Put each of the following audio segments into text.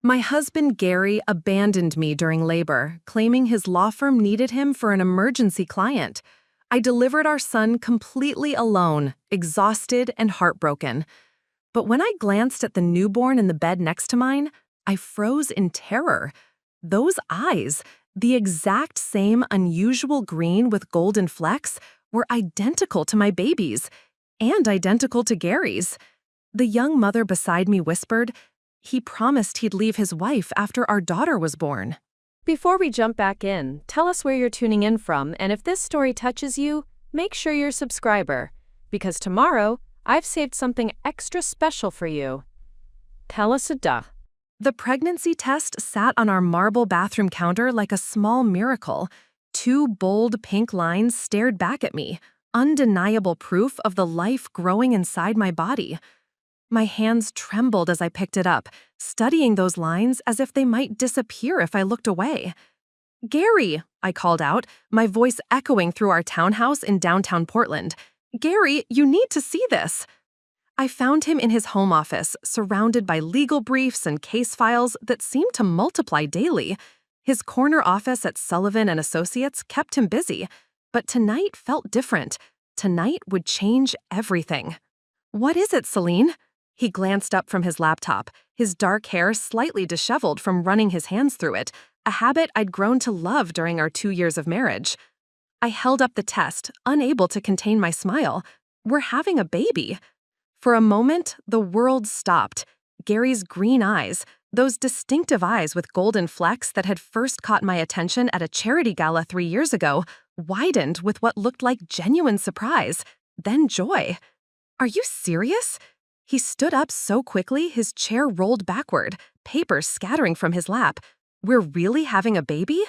My husband Gary abandoned me during labor, claiming his law firm needed him for an emergency client. I delivered our son completely alone, exhausted and heartbroken. But when I glanced at the newborn in the bed next to mine, I froze in terror. Those eyes, the exact same unusual green with golden flecks, were identical to my baby's, and identical to Gary's. The young mother beside me whispered, "He promised he'd leave his wife after our daughter was born." Before we jump back in, tell us where you're tuning in from, and if this story touches you, make sure you're a subscriber, because tomorrow, I've saved something extra special for you. Tell us a duh. The pregnancy test sat on our marble bathroom counter like a small miracle. Two bold pink lines stared back at me, undeniable proof of the life growing inside my body. My hands trembled as I picked it up, studying those lines as if they might disappear if I looked away. "Gary," I called out, my voice echoing through our townhouse in downtown Portland. "Gary, you need to see this." I found him in his home office, surrounded by legal briefs and case files that seemed to multiply daily. His corner office at Sullivan and Associates kept him busy, but tonight felt different. Tonight would change everything. "What is it, Celine?" He glanced up from his laptop, his dark hair slightly disheveled from running his hands through it, a habit I'd grown to love during our 2 years of marriage. I held up the test, unable to contain my smile. "We're having a baby." For a moment, the world stopped. Gary's green eyes, those distinctive eyes with golden flecks that had first caught my attention at a charity gala 3 years ago, widened with what looked like genuine surprise, then joy. "Are you serious?" He stood up so quickly his chair rolled backward, papers scattering from his lap. "We're really having a baby?"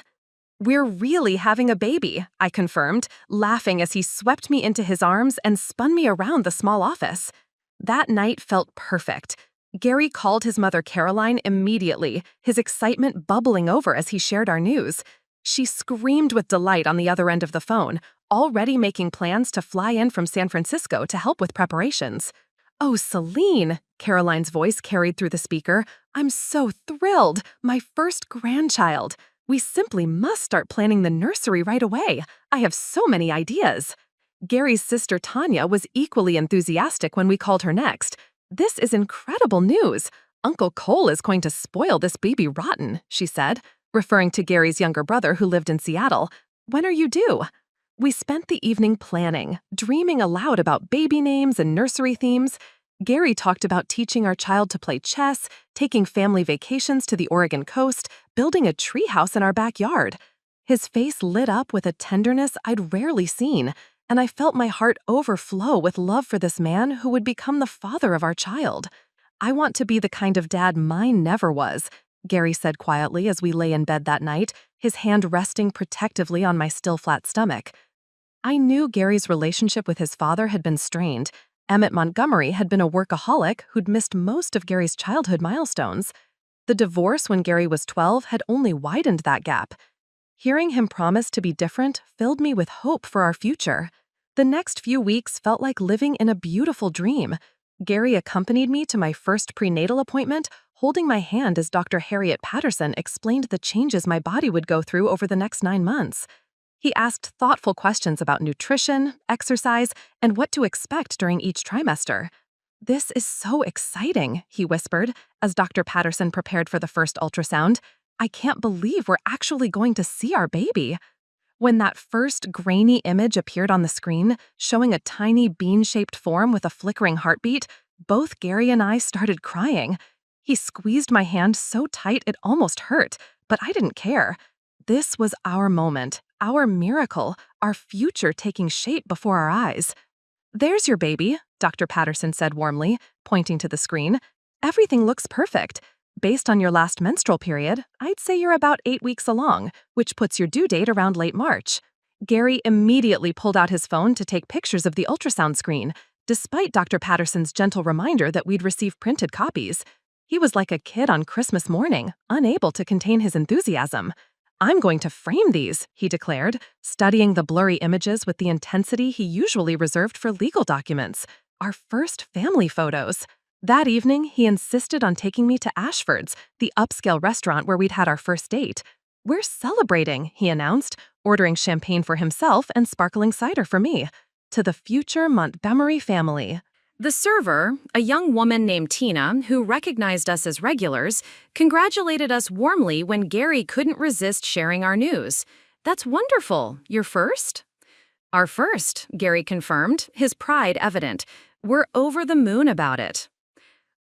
"We're really having a baby," I confirmed, laughing as he swept me into his arms and spun me around the small office. That night felt perfect. Gary called his mother Caroline immediately, his excitement bubbling over as he shared our news. She screamed with delight on the other end of the phone, already making plans to fly in from San Francisco to help with preparations. "Oh, Celine," Caroline's voice carried through the speaker, "I'm so thrilled! My first grandchild. We simply must start planning the nursery right away. I have so many ideas." Gary's sister Tanya was equally enthusiastic when we called her next. "This is incredible news. Uncle Cole is going to spoil this baby rotten," she said, referring to Gary's younger brother who lived in Seattle. "When are you due?" We spent the evening planning, dreaming aloud about baby names and nursery themes. Gary talked about teaching our child to play chess, taking family vacations to the Oregon coast, building a treehouse in our backyard. His face lit up with a tenderness I'd rarely seen, and I felt my heart overflow with love for this man who would become the father of our child. "I want to be the kind of dad mine never was," Gary said quietly as we lay in bed that night, his hand resting protectively on my still flat stomach. I knew Gary's relationship with his father had been strained. Emmett Montgomery had been a workaholic who'd missed most of Gary's childhood milestones. The divorce when Gary was 12 had only widened that gap. Hearing him promise to be different filled me with hope for our future. The next few weeks felt like living in a beautiful dream. Gary accompanied me to my first prenatal appointment, holding my hand as Dr. Harriet Patterson explained the changes my body would go through over the next 9 months. He asked thoughtful questions about nutrition, exercise, and what to expect during each trimester. "This is so exciting," he whispered, as Dr. Patterson prepared for the first ultrasound. "I can't believe we're actually going to see our baby." When that first grainy image appeared on the screen, showing a tiny bean-shaped form with a flickering heartbeat, both Gary and I started crying. He squeezed my hand so tight it almost hurt, but I didn't care. This was our moment, our miracle, our future taking shape before our eyes. "There's your baby," Dr. Patterson said warmly, pointing to the screen. "Everything looks perfect. Based on your last menstrual period, I'd say you're about 8 weeks along, which puts your due date around late March." Gary immediately pulled out his phone to take pictures of the ultrasound screen, despite Dr. Patterson's gentle reminder that we'd receive printed copies. He was like a kid on Christmas morning, unable to contain his enthusiasm. "I'm going to frame these," he declared, studying the blurry images with the intensity he usually reserved for legal documents. Our first family photos. That evening, he insisted on taking me to Ashford's, the upscale restaurant where we'd had our first date. "We're celebrating," he announced, ordering champagne for himself and sparkling cider for me. To the future Montgomery family. The server, a young woman named Tina, who recognized us as regulars, congratulated us warmly when Gary couldn't resist sharing our news. "That's wonderful. Your first?" "Our first," Gary confirmed, his pride evident. "We're over the moon about it."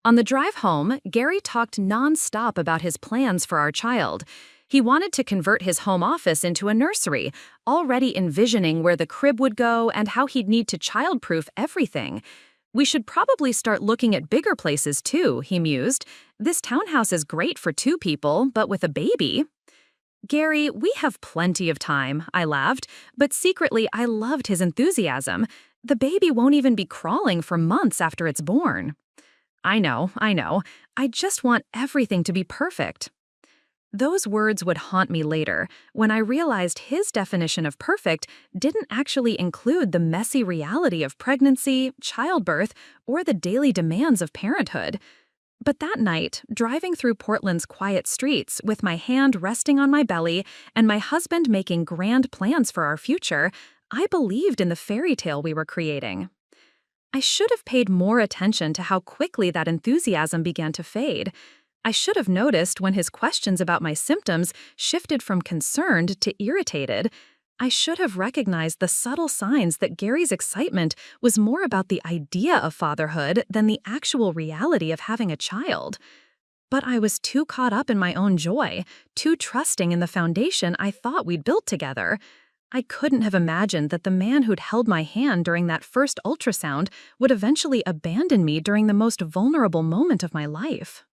On the drive home, Gary talked non-stop about his plans for our child. He wanted to convert his home office into a nursery, already envisioning where the crib would go and how he'd need to child-proof everything. "We should probably start looking at bigger places too," he mused. "This townhouse is great for 2 people, but with a baby." "Gary, we have plenty of time," I laughed, but secretly I loved his enthusiasm. "The baby won't even be crawling for months after it's born." I know. I just want everything to be perfect." Those words would haunt me later, when I realized his definition of perfect didn't actually include the messy reality of pregnancy, childbirth, or the daily demands of parenthood. But that night, driving through Portland's quiet streets with my hand resting on my belly and my husband making grand plans for our future, I believed in the fairy tale we were creating. I should have paid more attention to how quickly that enthusiasm began to fade. I should have noticed when his questions about my symptoms shifted from concerned to irritated. I should have recognized the subtle signs that Gary's excitement was more about the idea of fatherhood than the actual reality of having a child. But I was too caught up in my own joy, too trusting in the foundation I thought we'd built together. I couldn't have imagined that the man who'd held my hand during that first ultrasound would eventually abandon me during the most vulnerable moment of my life.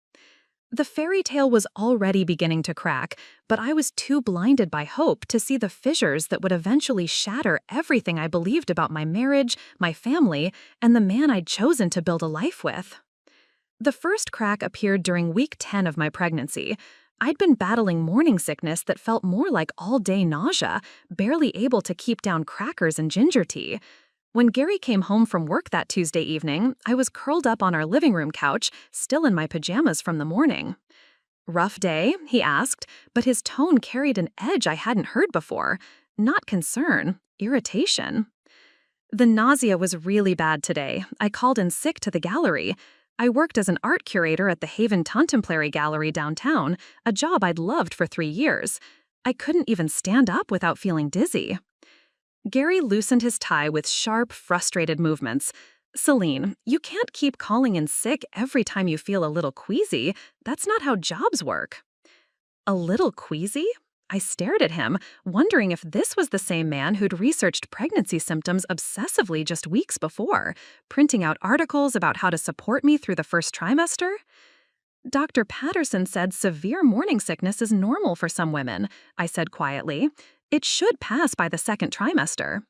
The fairy tale was already beginning to crack, but I was too blinded by hope to see the fissures that would eventually shatter everything I believed about my marriage, my family, and the man I'd chosen to build a life with. The first crack appeared during week 10 of my pregnancy. I'd been battling morning sickness that felt more like all-day nausea, barely able to keep down crackers and ginger tea. When Gary came home from work that Tuesday evening, I was curled up on our living room couch, still in my pajamas from the morning. "Rough day?" he asked, but his tone carried an edge I hadn't heard before. Not concern, irritation. "The nausea was really bad today. I called in sick to the gallery. I worked as an art curator at the Haven Contemporary Gallery downtown, a job I'd loved for 3 years. I couldn't even stand up without feeling dizzy." Gary loosened his tie with sharp, frustrated movements. "Celine, you can't keep calling in sick every time you feel a little queasy. That's not how jobs work." "A little queasy?" I stared at him, wondering if this was the same man who'd researched pregnancy symptoms obsessively just weeks before, printing out articles about how to support me through the first trimester. "Dr. Patterson said severe morning sickness is normal for some women," I said quietly. "It should pass by the second trimester."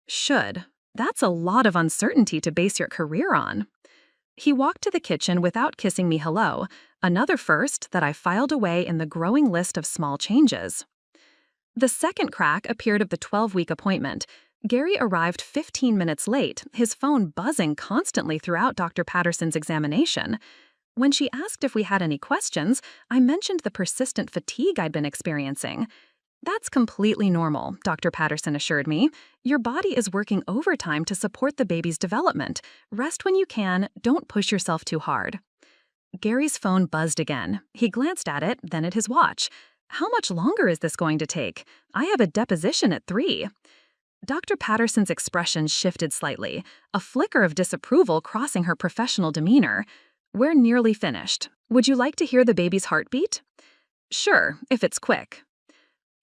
"Should. That's a lot of uncertainty to base your career on." He walked to the kitchen without kissing me hello, another first that I filed away in the growing list of small changes. The second crack appeared of the 12-week appointment. Gary arrived 15 minutes late, his phone buzzing constantly throughout Dr. Patterson's examination. When she asked if we had any questions, I mentioned the persistent fatigue I'd been experiencing. "That's completely normal," Dr. Patterson assured me. "Your body is working overtime to support the baby's development. Rest when you can, don't push yourself too hard." Gary's phone buzzed again. He glanced at it, then at his watch. "How much longer is this going to take? I have a deposition at 3. Dr. Patterson's expression shifted slightly, a flicker of disapproval crossing her professional demeanor. "We're nearly finished. Would you like to hear the baby's heartbeat?" "Sure, if it's quick."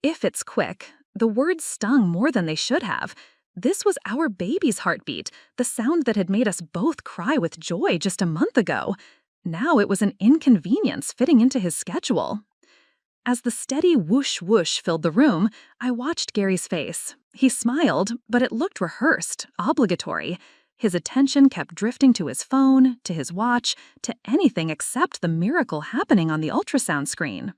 If it's quick. The words stung more than they should have. This was our baby's heartbeat, the sound that had made us both cry with joy just a month ago. Now it was an inconvenience fitting into his schedule. As the steady whoosh whoosh filled the room, I watched Gary's face. He smiled, but it looked rehearsed, obligatory. His attention kept drifting to his phone, to his watch, to anything except the miracle happening on the ultrasound screen.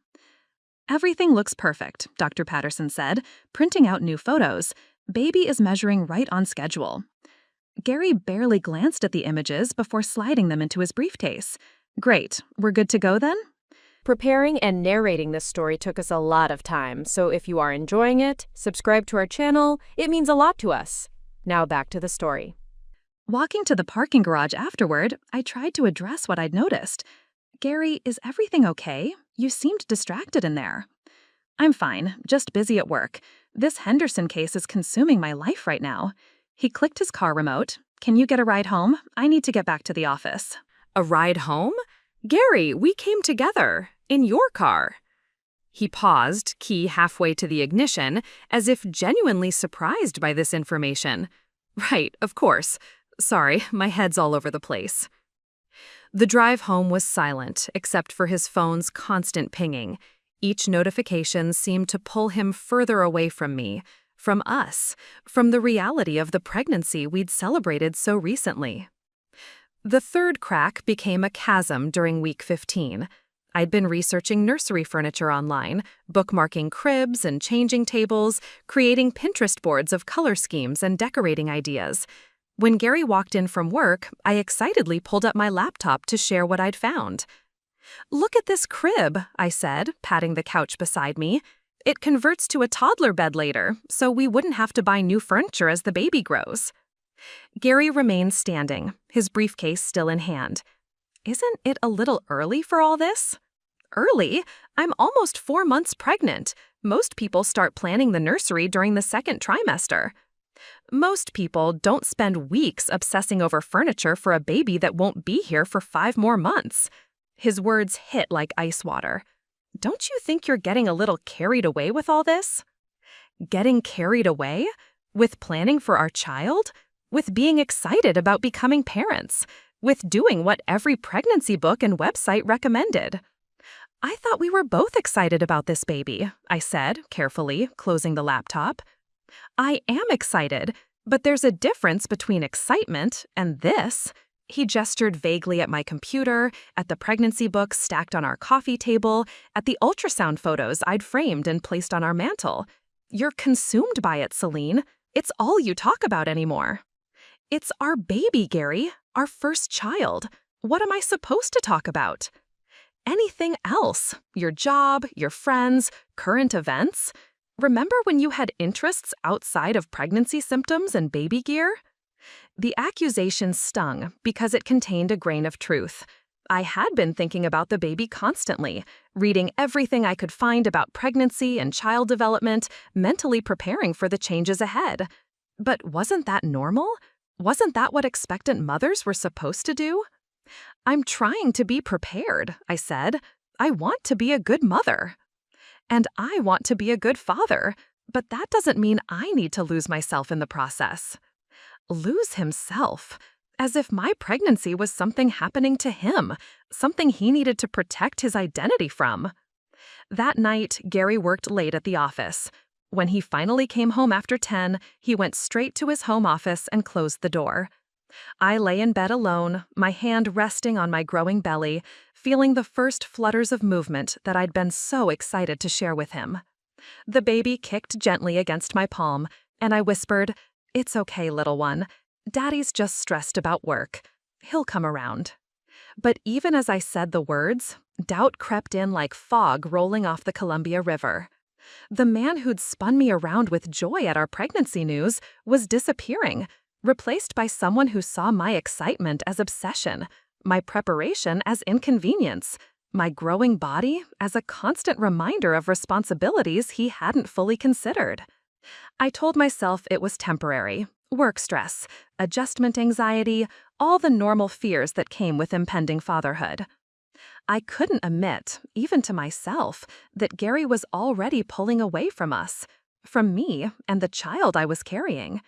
"Everything looks perfect," Dr. Patterson said, printing out new photos. "Baby is measuring right on schedule." Gary barely glanced at the images before sliding them into his briefcase. Great, we're good to go then? Preparing and narrating this story took us a lot of time, so if you are enjoying it, subscribe to our channel. It means a lot to us. Now back to the story. Walking to the parking garage afterward, I tried to address what I'd noticed. Gary, is everything okay? You seemed distracted in there. I'm fine, just busy at work. This Henderson case is consuming my life right now. He clicked his car remote. Can you get a ride home? I need to get back to the office. A ride home? Gary, we came together. In your car. He paused, key halfway to the ignition, as if genuinely surprised by this information. Right, of course. Sorry, my head's all over the place. The drive home was silent, except for his phone's constant pinging. Each notification seemed to pull him further away from me, from us, from the reality of the pregnancy we'd celebrated so recently. The third crack became a chasm during week 15. I'd been researching nursery furniture online, bookmarking cribs and changing tables, creating Pinterest boards of color schemes and decorating ideas. When Gary walked in from work, I excitedly pulled up my laptop to share what I'd found. "Look at this crib," I said, patting the couch beside me. "It converts to a toddler bed later, so we wouldn't have to buy new furniture as the baby grows." Gary remained standing, his briefcase still in hand. "Isn't it a little early for all this?" "Early? I'm almost 4 months pregnant. Most people start planning the nursery during the second trimester." "Most people don't spend weeks obsessing over furniture for a baby that won't be here for 5 more months." His words hit like ice water. "Don't you think you're getting a little carried away with all this?" Getting carried away? With planning for our child? With being excited about becoming parents? With doing what every pregnancy book and website recommended? "I thought we were both excited about this baby," I said, carefully, closing the laptop. "I am excited, but there's a difference between excitement and this." He gestured vaguely at my computer, at the pregnancy books stacked on our coffee table, at the ultrasound photos I'd framed and placed on our mantel. "You're consumed by it, Celine. It's all you talk about anymore." "It's our baby, Gary, our first child. What am I supposed to talk about?" "Anything else. Your job, your friends, current events. Remember when you had interests outside of pregnancy symptoms and baby gear?" The accusation stung because it contained a grain of truth. I had been thinking about the baby constantly, reading everything I could find about pregnancy and child development, mentally preparing for the changes ahead. But wasn't that normal? Wasn't that what expectant mothers were supposed to do? "I'm trying to be prepared," I said. "I want to be a good mother." "And I want to be a good father, but that doesn't mean I need to lose myself in the process." Lose himself? As if my pregnancy was something happening to him, something he needed to protect his identity from. That night, Gary worked late at the office. When he finally came home after 10, he went straight to his home office and closed the door. I lay in bed alone, my hand resting on my growing belly, feeling the first flutters of movement that I'd been so excited to share with him. The baby kicked gently against my palm, and I whispered, "It's okay, little one. Daddy's just stressed about work. He'll come around." But even as I said the words, doubt crept in like fog rolling off the Columbia River. The man who'd spun me around with joy at our pregnancy news was disappearing, replaced by someone who saw my excitement as obsession, my preparation as inconvenience, my growing body as a constant reminder of responsibilities he hadn't fully considered. I told myself it was temporary, work stress, adjustment anxiety, all the normal fears that came with impending fatherhood. I couldn't admit, even to myself, that Gary was already pulling away from us, from me and the child I was carrying.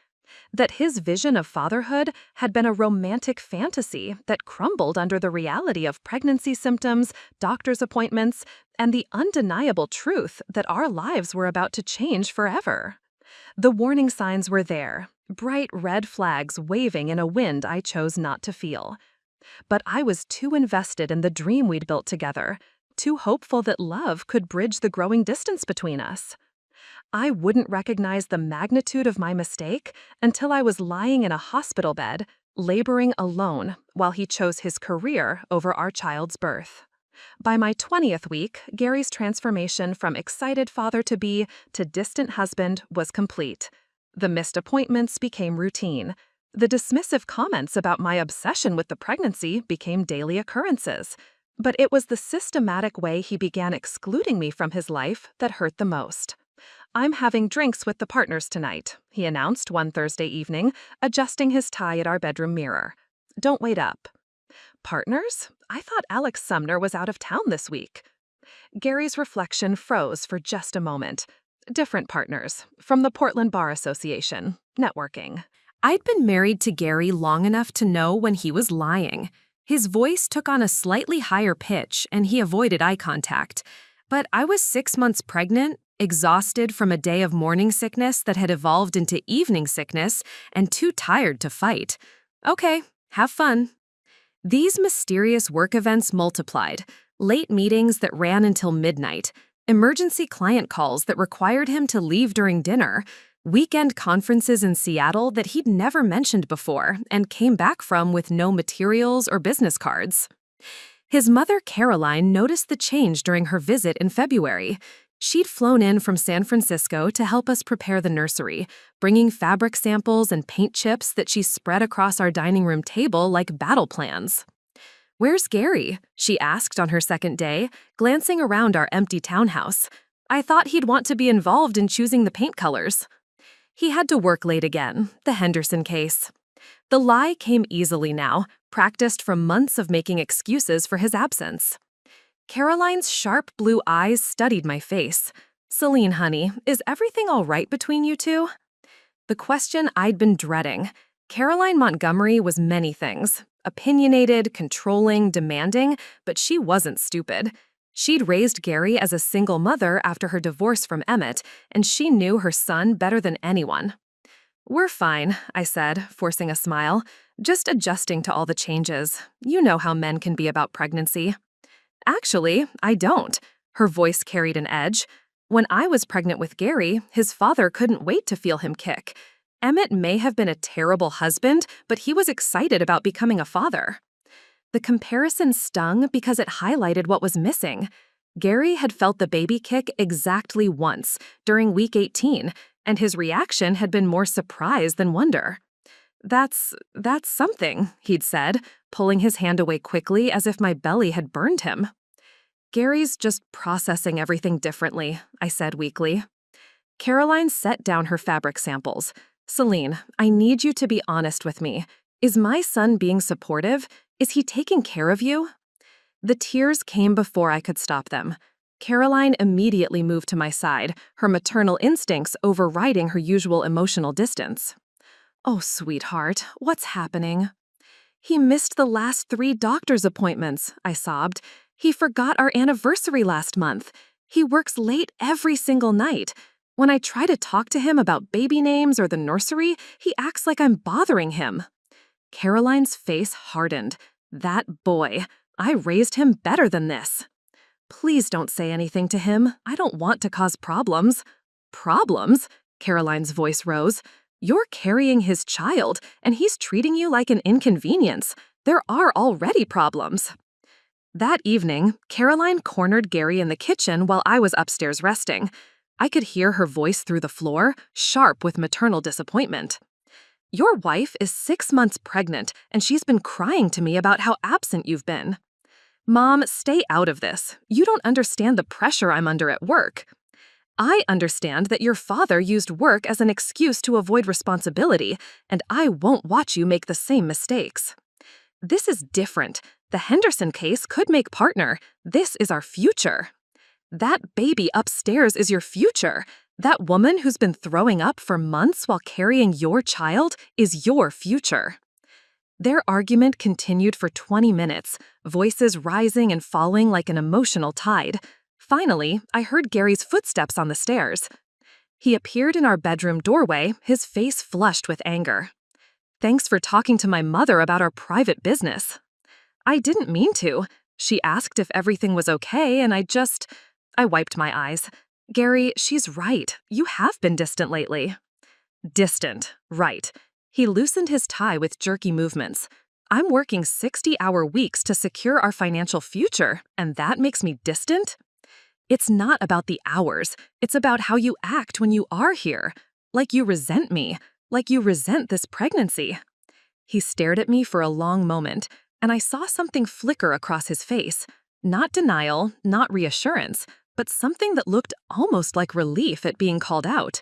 That his vision of fatherhood had been a romantic fantasy that crumbled under the reality of pregnancy symptoms, doctor's appointments, and the undeniable truth that our lives were about to change forever. The warning signs were there, bright red flags waving in a wind I chose not to feel. But I was too invested in the dream we'd built together, too hopeful that love could bridge the growing distance between us. I wouldn't recognize the magnitude of my mistake until I was lying in a hospital bed, laboring alone, while he chose his career over our child's birth. By my 20th week, Gary's transformation from excited father-to-be to distant husband was complete. The missed appointments became routine. The dismissive comments about my obsession with the pregnancy became daily occurrences. But it was the systematic way he began excluding me from his life that hurt the most. "I'm having drinks with the partners tonight," he announced one Thursday evening, adjusting his tie at our bedroom mirror. "Don't wait up." Partners? I thought Alex Sumner was out of town this week. Gary's reflection froze for just a moment. Different partners, from the Portland Bar Association, networking. I'd been married to Gary long enough to know when he was lying. His voice took on a slightly higher pitch, and he avoided eye contact. But I was 6 months pregnant, exhausted from a day of morning sickness that had evolved into evening sickness, and too tired to fight. Okay, have fun. These mysterious work events multiplied. Late meetings that ran until midnight, emergency client calls that required him to leave during dinner, weekend conferences in Seattle that he'd never mentioned before and came back from with no materials or business cards. His mother, Caroline, noticed the change during her visit in February. She'd flown in from San Francisco to help us prepare the nursery, bringing fabric samples and paint chips that she spread across our dining room table like battle plans. "Where's Gary?" she asked on her second day, glancing around our empty townhouse. "I thought he'd want to be involved in choosing the paint colors." He had to work late again, the Henderson case. The lie came easily now, practiced from months of making excuses for his absence. Caroline's sharp blue eyes studied my face. "Celine, honey, is everything all right between you two?" The question I'd been dreading. Caroline Montgomery was many things. Opinionated, controlling, demanding, but she wasn't stupid. She'd raised Gary as a single mother after her divorce from Emmett, and she knew her son better than anyone. "We're fine," I said, forcing a smile. "Just adjusting to all the changes. You know how men can be about pregnancy." "Actually, I don't." Her voice carried an edge. "When I was pregnant with Gary, his father couldn't wait to feel him kick. Emmett may have been a terrible husband, but he was excited about becoming a father." The comparison stung because it highlighted what was missing. Gary had felt the baby kick exactly once, during week 18, and his reaction had been more surprise than wonder. That's something," he'd said, pulling his hand away quickly as if my belly had burned him. "Gary's just processing everything differently," I said weakly. Caroline set down her fabric samples. "Celine, I need you to be honest with me. Is my son being supportive? Is he taking care of you?" The tears came before I could stop them. Caroline immediately moved to my side, her maternal instincts overriding her usual emotional distance. "Oh, sweetheart, what's happening?" "He missed the last 3 doctor's appointments," I sobbed. "He forgot our anniversary last month. He works late every single night. When I try to talk to him about baby names or the nursery, he acts like I'm bothering him." Caroline's face hardened. That boy. I raised him better than this. "Please don't say anything to him. I don't want to cause problems." "Problems?" Caroline's voice rose. "You're carrying his child, and he's treating you like an inconvenience. There are already problems." That evening, Caroline cornered Gary in the kitchen while I was upstairs resting. I could hear her voice through the floor, sharp with maternal disappointment. "Your wife is 6 months pregnant, and she's been crying to me about how absent you've been." "Mom, stay out of this. You don't understand the pressure I'm under at work." "I understand that your father used work as an excuse to avoid responsibility, and I won't watch you make the same mistakes." "This is different. The Henderson case could make partner. This is our future." "That baby upstairs is your future. That woman who's been throwing up for months while carrying your child is your future." Their argument continued for 20 minutes, voices rising and falling like an emotional tide. Finally, I heard Gary's footsteps on the stairs. He appeared in our bedroom doorway, his face flushed with anger. "Thanks for talking to my mother about our private business." "I didn't mean to. She asked if everything was okay, and I wiped my eyes. Gary, she's right. You have been distant lately. Distant, right. He loosened his tie with jerky movements. I'm working 60-hour weeks to secure our financial future, and that makes me distant? It's not about the hours. It's about how you act when you are here. Like you resent me. Like you resent this pregnancy. He stared at me for a long moment, and I saw something flicker across his face. Not denial, not reassurance, but something that looked almost like relief at being called out.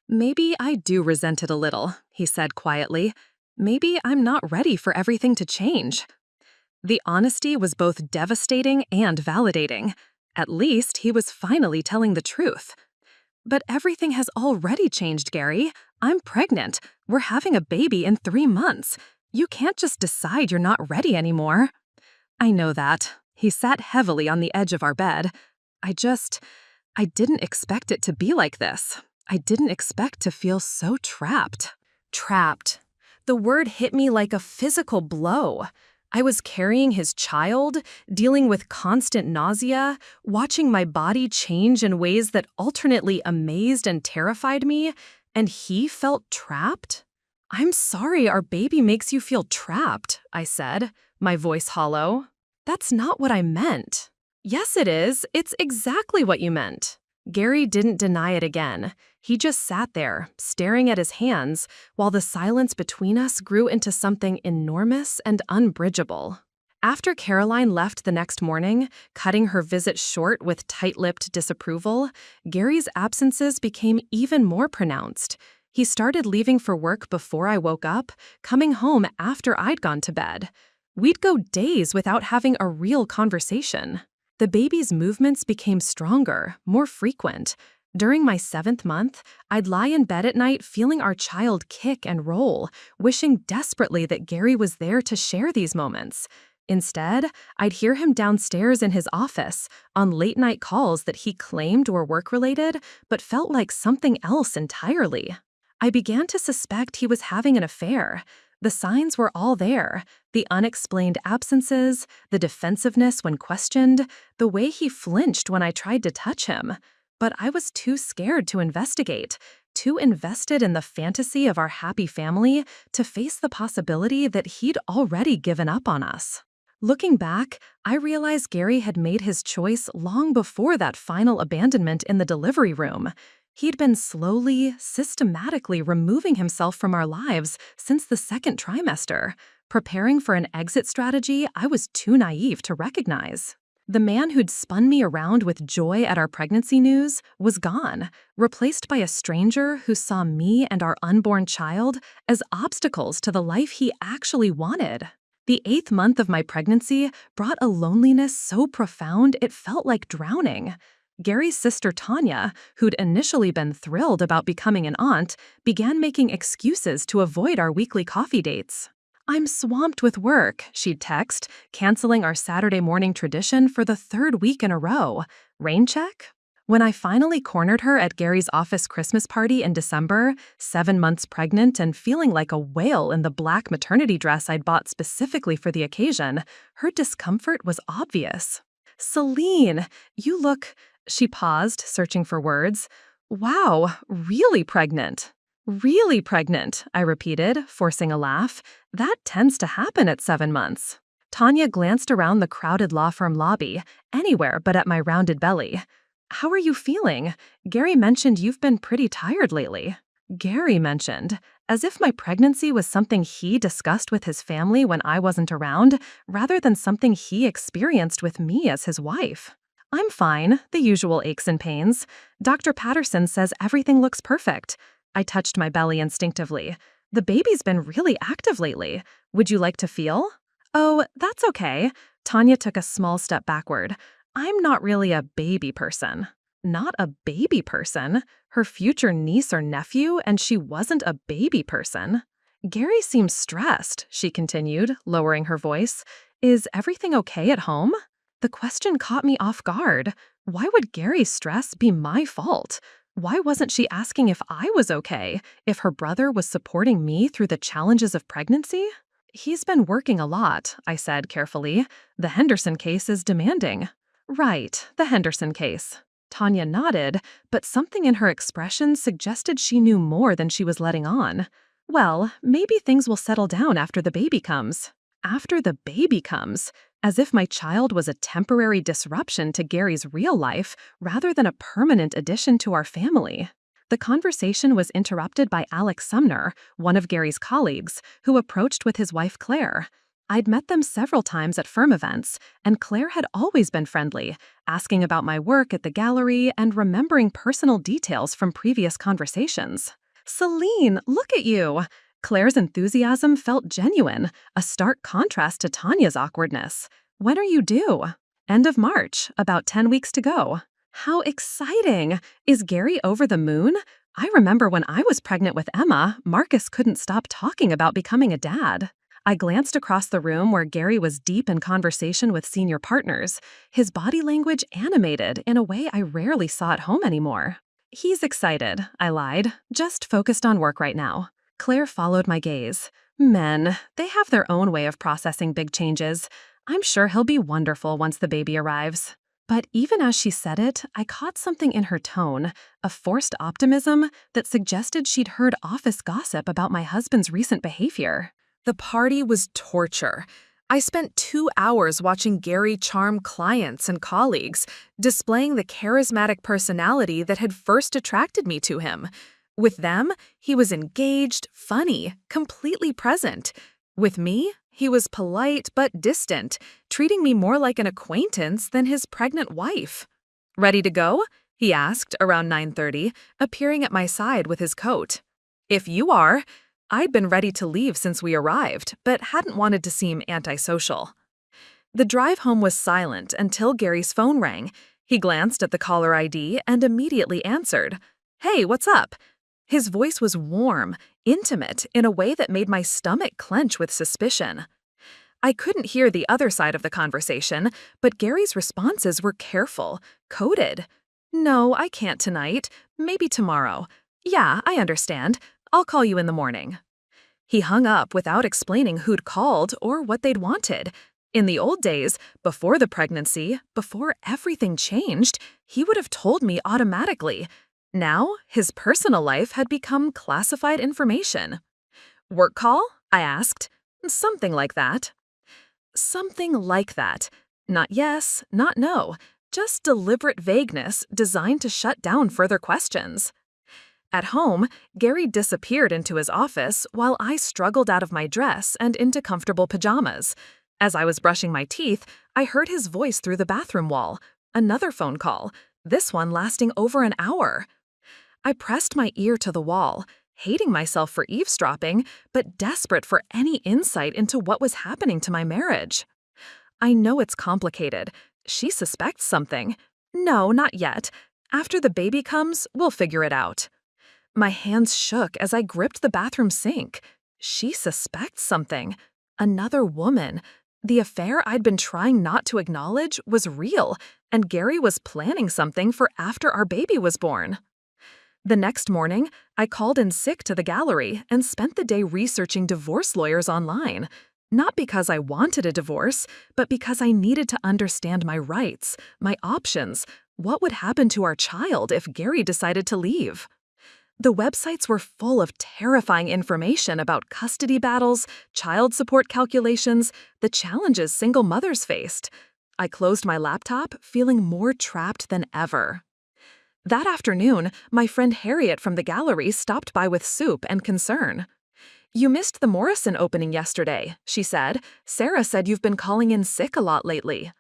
Maybe I do resent it a little, he said quietly. Maybe I'm not ready for everything to change. The honesty was both devastating and validating. At least he was finally telling the truth. But everything has already changed, Gary. I'm pregnant. We're having a baby in 3 months. You can't just decide you're not ready anymore. I know that. He sat heavily on the edge of our bed. I didn't expect it to be like this. I didn't expect to feel so trapped. Trapped. The word hit me like a physical blow. I was carrying his child, dealing with constant nausea, watching my body change in ways that alternately amazed and terrified me, and he felt trapped? I'm sorry our baby makes you feel trapped, I said, my voice hollow. That's not what I meant. Yes, it is. It's exactly what you meant. Gary didn't deny it again. He just sat there, staring at his hands, while the silence between us grew into something enormous and unbridgeable. After Caroline left the next morning, cutting her visit short with tight-lipped disapproval, Gary's absences became even more pronounced. He started leaving for work before I woke up, coming home after I'd gone to bed. We'd go days without having a real conversation. The baby's movements became stronger, more frequent. During my 7th month, I'd lie in bed at night feeling our child kick and roll, wishing desperately that Gary was there to share these moments. Instead, I'd hear him downstairs in his office, on late-night calls that he claimed were work-related, but felt like something else entirely. I began to suspect he was having an affair. The signs were all there: the unexplained absences, the defensiveness when questioned, the way he flinched when I tried to touch him. But I was too scared to investigate, too invested in the fantasy of our happy family to face the possibility that he'd already given up on us. Looking back, I realized Gary had made his choice long before that final abandonment in the delivery room. He'd been slowly, systematically removing himself from our lives since the 2nd trimester, preparing for an exit strategy I was too naive to recognize. The man who'd spun me around with joy at our pregnancy news was gone, replaced by a stranger who saw me and our unborn child as obstacles to the life he actually wanted. The 8th month of my pregnancy brought a loneliness so profound it felt like drowning. Gary's sister Tanya, who'd initially been thrilled about becoming an aunt, began making excuses to avoid our weekly coffee dates. "I'm swamped with work," she'd text, canceling our Saturday morning tradition for the 3rd week in a row. Rain check? When I finally cornered her at Gary's office Christmas party in December, 7 months pregnant and feeling like a whale in the black maternity dress I'd bought specifically for the occasion, her discomfort was obvious. "Celine, you look..." She paused, searching for words. "Wow, really pregnant." "Really pregnant," I repeated, forcing a laugh. "That tends to happen at 7 months." Tanya glanced around the crowded law firm lobby, anywhere but at my rounded belly. "How are you feeling? Gary mentioned you've been pretty tired lately." Gary mentioned, as if my pregnancy was something he discussed with his family when I wasn't around, rather than something he experienced with me as his wife. "I'm fine, the usual aches and pains. Dr. Patterson says everything looks perfect." I touched my belly instinctively. "The baby's been really active lately. Would you like to feel?" "Oh, that's okay." Tanya took a small step backward. "I'm not really a baby person." Not a baby person? Her future niece or nephew, and she wasn't a baby person? "Gary seems stressed," she continued, lowering her voice. "Is everything okay at home?" The question caught me off guard. Why would Gary's stress be my fault? Why wasn't she asking if I was okay, if her brother was supporting me through the challenges of pregnancy? "He's been working a lot," I said carefully. "The Henderson case is demanding." "Right, the Henderson case." Tanya nodded, but something in her expression suggested she knew more than she was letting on. Well, maybe things will settle down after the baby comes. After the baby comes, as if my child was a temporary disruption to Gary's real life rather than a permanent addition to our family. The conversation was interrupted by Alex Sumner, one of Gary's colleagues, who approached with his wife Claire. I'd met them several times at firm events, and Claire had always been friendly, asking about my work at the gallery and remembering personal details from previous conversations. "Celine, look at you!" Claire's enthusiasm felt genuine, a stark contrast to Tanya's awkwardness. "When are you due?" "End of March, about 10 weeks to go." "How exciting! Is Gary over the moon? I remember when I was pregnant with Emma, Marcus couldn't stop talking about becoming a dad." I glanced across the room where Gary was deep in conversation with senior partners, his body language animated in a way I rarely saw at home anymore. "He's excited," I lied, "just focused on work right now." Claire followed my gaze. "Men, they have their own way of processing big changes. I'm sure he'll be wonderful once the baby arrives." But even as she said it, I caught something in her tone, a forced optimism that suggested she'd heard office gossip about my husband's recent behavior. The party was torture. I spent 2 hours watching Gary charm clients and colleagues, displaying the charismatic personality that had first attracted me to him. With them, he was engaged, funny, completely present. With me, he was polite but distant, treating me more like an acquaintance than his pregnant wife. "Ready to go?" he asked around 9:30, appearing at my side with his coat. "If you are." I'd been ready to leave since we arrived, but hadn't wanted to seem antisocial. The drive home was silent until Gary's phone rang. He glanced at the caller ID and immediately answered. "Hey, what's up?" His voice was warm, intimate, in a way that made my stomach clench with suspicion. I couldn't hear the other side of the conversation, but Gary's responses were careful, coded. "No, I can't tonight. Maybe tomorrow. Yeah, I understand. I'll call you in the morning." He hung up without explaining who'd called or what they'd wanted. In the old days, before the pregnancy, before everything changed, he would have told me automatically. Now, his personal life had become classified information. "Work call?" I asked. "Something like that." Something like that. Not yes, not no. Just deliberate vagueness designed to shut down further questions. At home, Gary disappeared into his office while I struggled out of my dress and into comfortable pajamas. As I was brushing my teeth, I heard his voice through the bathroom wall. Another phone call, this one lasting over an hour. I pressed my ear to the wall, hating myself for eavesdropping, but desperate for any insight into what was happening to my marriage. "I know it's complicated. She suspects something." "No, not yet. After the baby comes, we'll figure it out." My hands shook as I gripped the bathroom sink. She suspects something. Another woman. The affair I'd been trying not to acknowledge was real, and Gary was planning something for after our baby was born. The next morning, I called in sick to the gallery and spent the day researching divorce lawyers online. Not because I wanted a divorce, but because I needed to understand my rights, my options, what would happen to our child if Gary decided to leave. The websites were full of terrifying information about custody battles, child support calculations, the challenges single mothers faced. I closed my laptop, feeling more trapped than ever. That afternoon, my friend Harriet from the gallery stopped by with soup and concern. "You missed the Morrison opening yesterday," she said. "Sarah said you've been calling in sick a lot lately."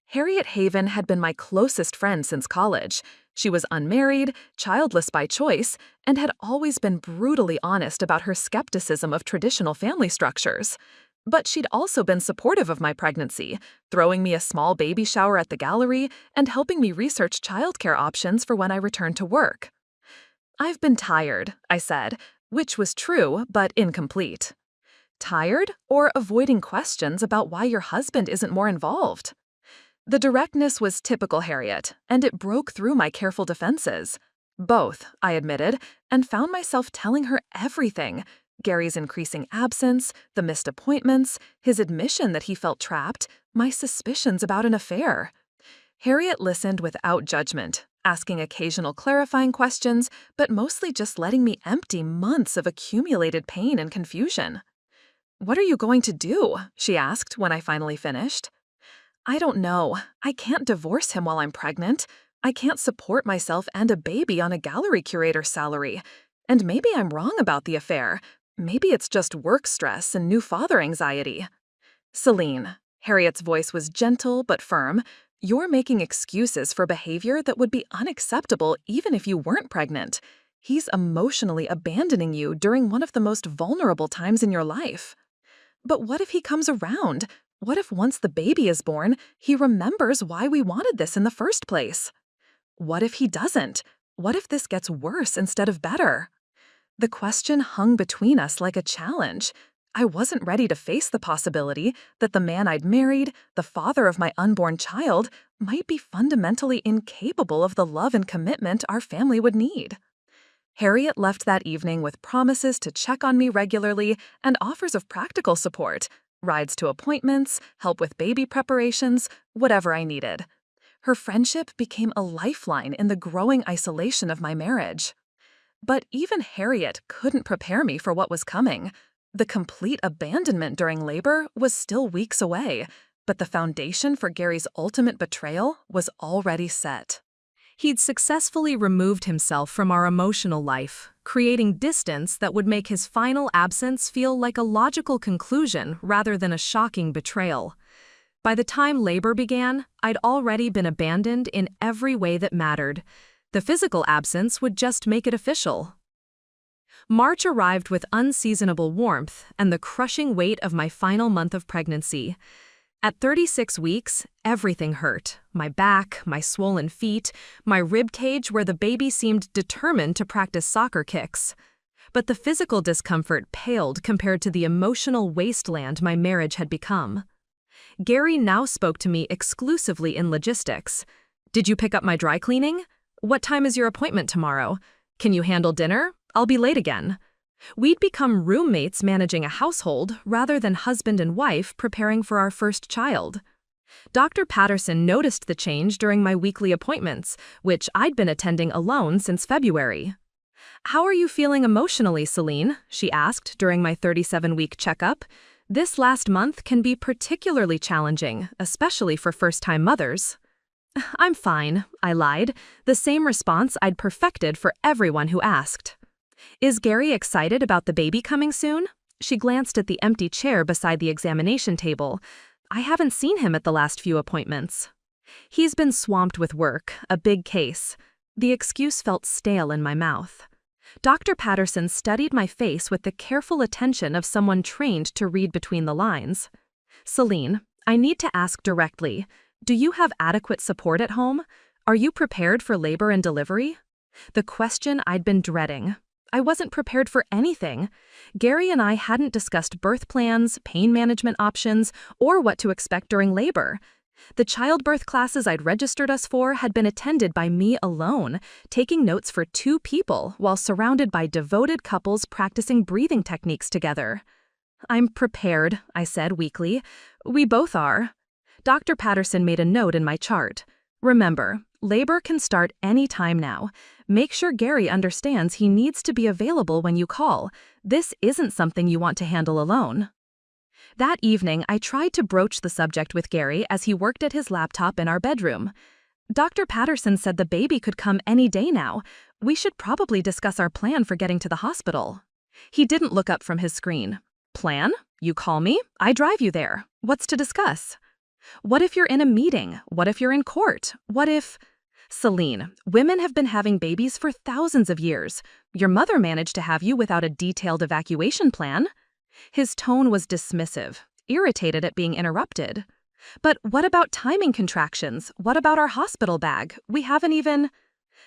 Harriet Haven had been my closest friend since college. She was unmarried, childless by choice, and had always been brutally honest about her skepticism of traditional family structures. But she'd also been supportive of my pregnancy, throwing me a small baby shower at the gallery and helping me research childcare options for when I returned to work. "I've been tired," I said, which was true but incomplete. Tired or avoiding questions about why your husband isn't more involved? The directness was typical Harriet, and it broke through my careful defenses. "Both," I admitted, and found myself telling her everything. Gary's increasing absence, the missed appointments, his admission that he felt trapped, my suspicions about an affair. Harriet listened without judgment. asking occasional clarifying questions, but mostly just letting me empty months of accumulated pain and confusion. "What are you going to do?" she asked when I finally finished. "I don't know. I can't divorce him while I'm pregnant. I can't support myself and a baby on a gallery curator salary. And maybe I'm wrong about the affair. Maybe it's just work stress and new father anxiety." "Celine," Harriet's voice was gentle but firm, "you're making excuses for behavior that would be unacceptable even if you weren't pregnant. He's emotionally abandoning you during one of the most vulnerable times in your life." "But what if he comes around? What if once the baby is born, he remembers why we wanted this in the first place?" "What if he doesn't? What if this gets worse instead of better?" The question hung between us like a challenge. I wasn't ready to face the possibility that the man I'd married, the father of my unborn child, might be fundamentally incapable of the love and commitment our family would need. Harriet left that evening with promises to check on me regularly and offers of practical support, rides to appointments, help with baby preparations, whatever I needed. Her friendship became a lifeline in the growing isolation of my marriage. But even Harriet couldn't prepare me for what was coming. The complete abandonment during labor was still weeks away, but the foundation for Gary's ultimate betrayal was already set. He'd successfully removed himself from our emotional life, creating distance that would make his final absence feel like a logical conclusion rather than a shocking betrayal. By the time labor began, I'd already been abandoned in every way that mattered. The physical absence would just make it official. March arrived with unseasonable warmth and the crushing weight of my final month of pregnancy. At 36 weeks, everything hurt. My back, my swollen feet, my rib cage where the baby seemed determined to practice soccer kicks. But the physical discomfort paled compared to the emotional wasteland my marriage had become. Gary now spoke to me exclusively in logistics. "Did you pick up my dry cleaning? What time is your appointment tomorrow? Can you handle dinner? I'll be late again." We'd become roommates managing a household rather than husband and wife preparing for our first child. Dr. Patterson noticed the change during my weekly appointments, which I'd been attending alone since February. "How are you feeling emotionally, Celine?" she asked during my 37-week checkup. "This last month can be particularly challenging, especially for first-time mothers." "I'm fine," I lied, the same response I'd perfected for everyone who asked. "Is Gary excited about the baby coming soon?" She glanced at the empty chair beside the examination table. "I haven't seen him at the last few appointments." "He's been swamped with work, a big case." The excuse felt stale in my mouth. Dr. Patterson studied my face with the careful attention of someone trained to read between the lines. "Celine, I need to ask directly. Do you have adequate support at home? Are you prepared for labor and delivery?" The question I'd been dreading. I wasn't prepared for anything. Gary and I hadn't discussed birth plans, pain management options, or what to expect during labor. The childbirth classes I'd registered us for had been attended by me alone, taking notes for 2 people while surrounded by devoted couples practicing breathing techniques together. "I'm prepared," I said weakly. "We both are." Dr. Patterson made a note in my chart. "Remember, labor can start any time now. Make sure Gary understands he needs to be available when you call. This isn't something you want to handle alone." That evening, I tried to broach the subject with Gary as he worked at his laptop in our bedroom. "Dr. Patterson said the baby could come any day now. We should probably discuss our plan for getting to the hospital." He didn't look up from his screen. "Plan? You call me, I drive you there. What's to discuss?" "What if you're in a meeting? What if you're in court? What if—" "Celine, women have been having babies for thousands of years. Your mother managed to have you without a detailed evacuation plan." His tone was dismissive, irritated at being interrupted. "But what about timing contractions? What about our hospital bag? We haven't even—"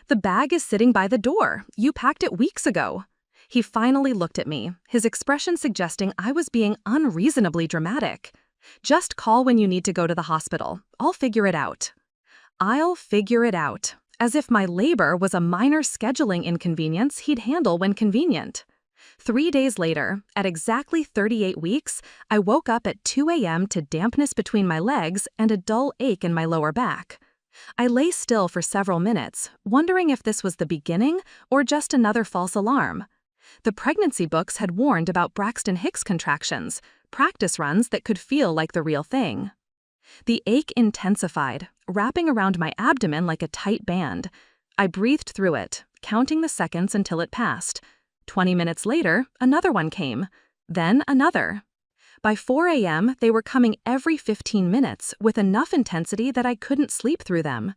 "The bag is sitting by the door. You packed it weeks ago." He finally looked at me, his expression suggesting I was being unreasonably dramatic. "Just call when you need to go to the hospital. I'll figure it out." I'll figure it out, as if my labor was a minor scheduling inconvenience he'd handle when convenient. 3 days later, at exactly 38 weeks, I woke up at 2 a.m. to dampness between my legs and a dull ache in my lower back. I lay still for several minutes, wondering if this was the beginning or just another false alarm. The pregnancy books had warned about Braxton Hicks contractions, practice runs that could feel like the real thing. The ache intensified, wrapping around my abdomen like a tight band. I breathed through it, counting the seconds until it passed. 20 minutes later, another one came. Then another. By 4 a.m., they were coming every 15 minutes with enough intensity that I couldn't sleep through them.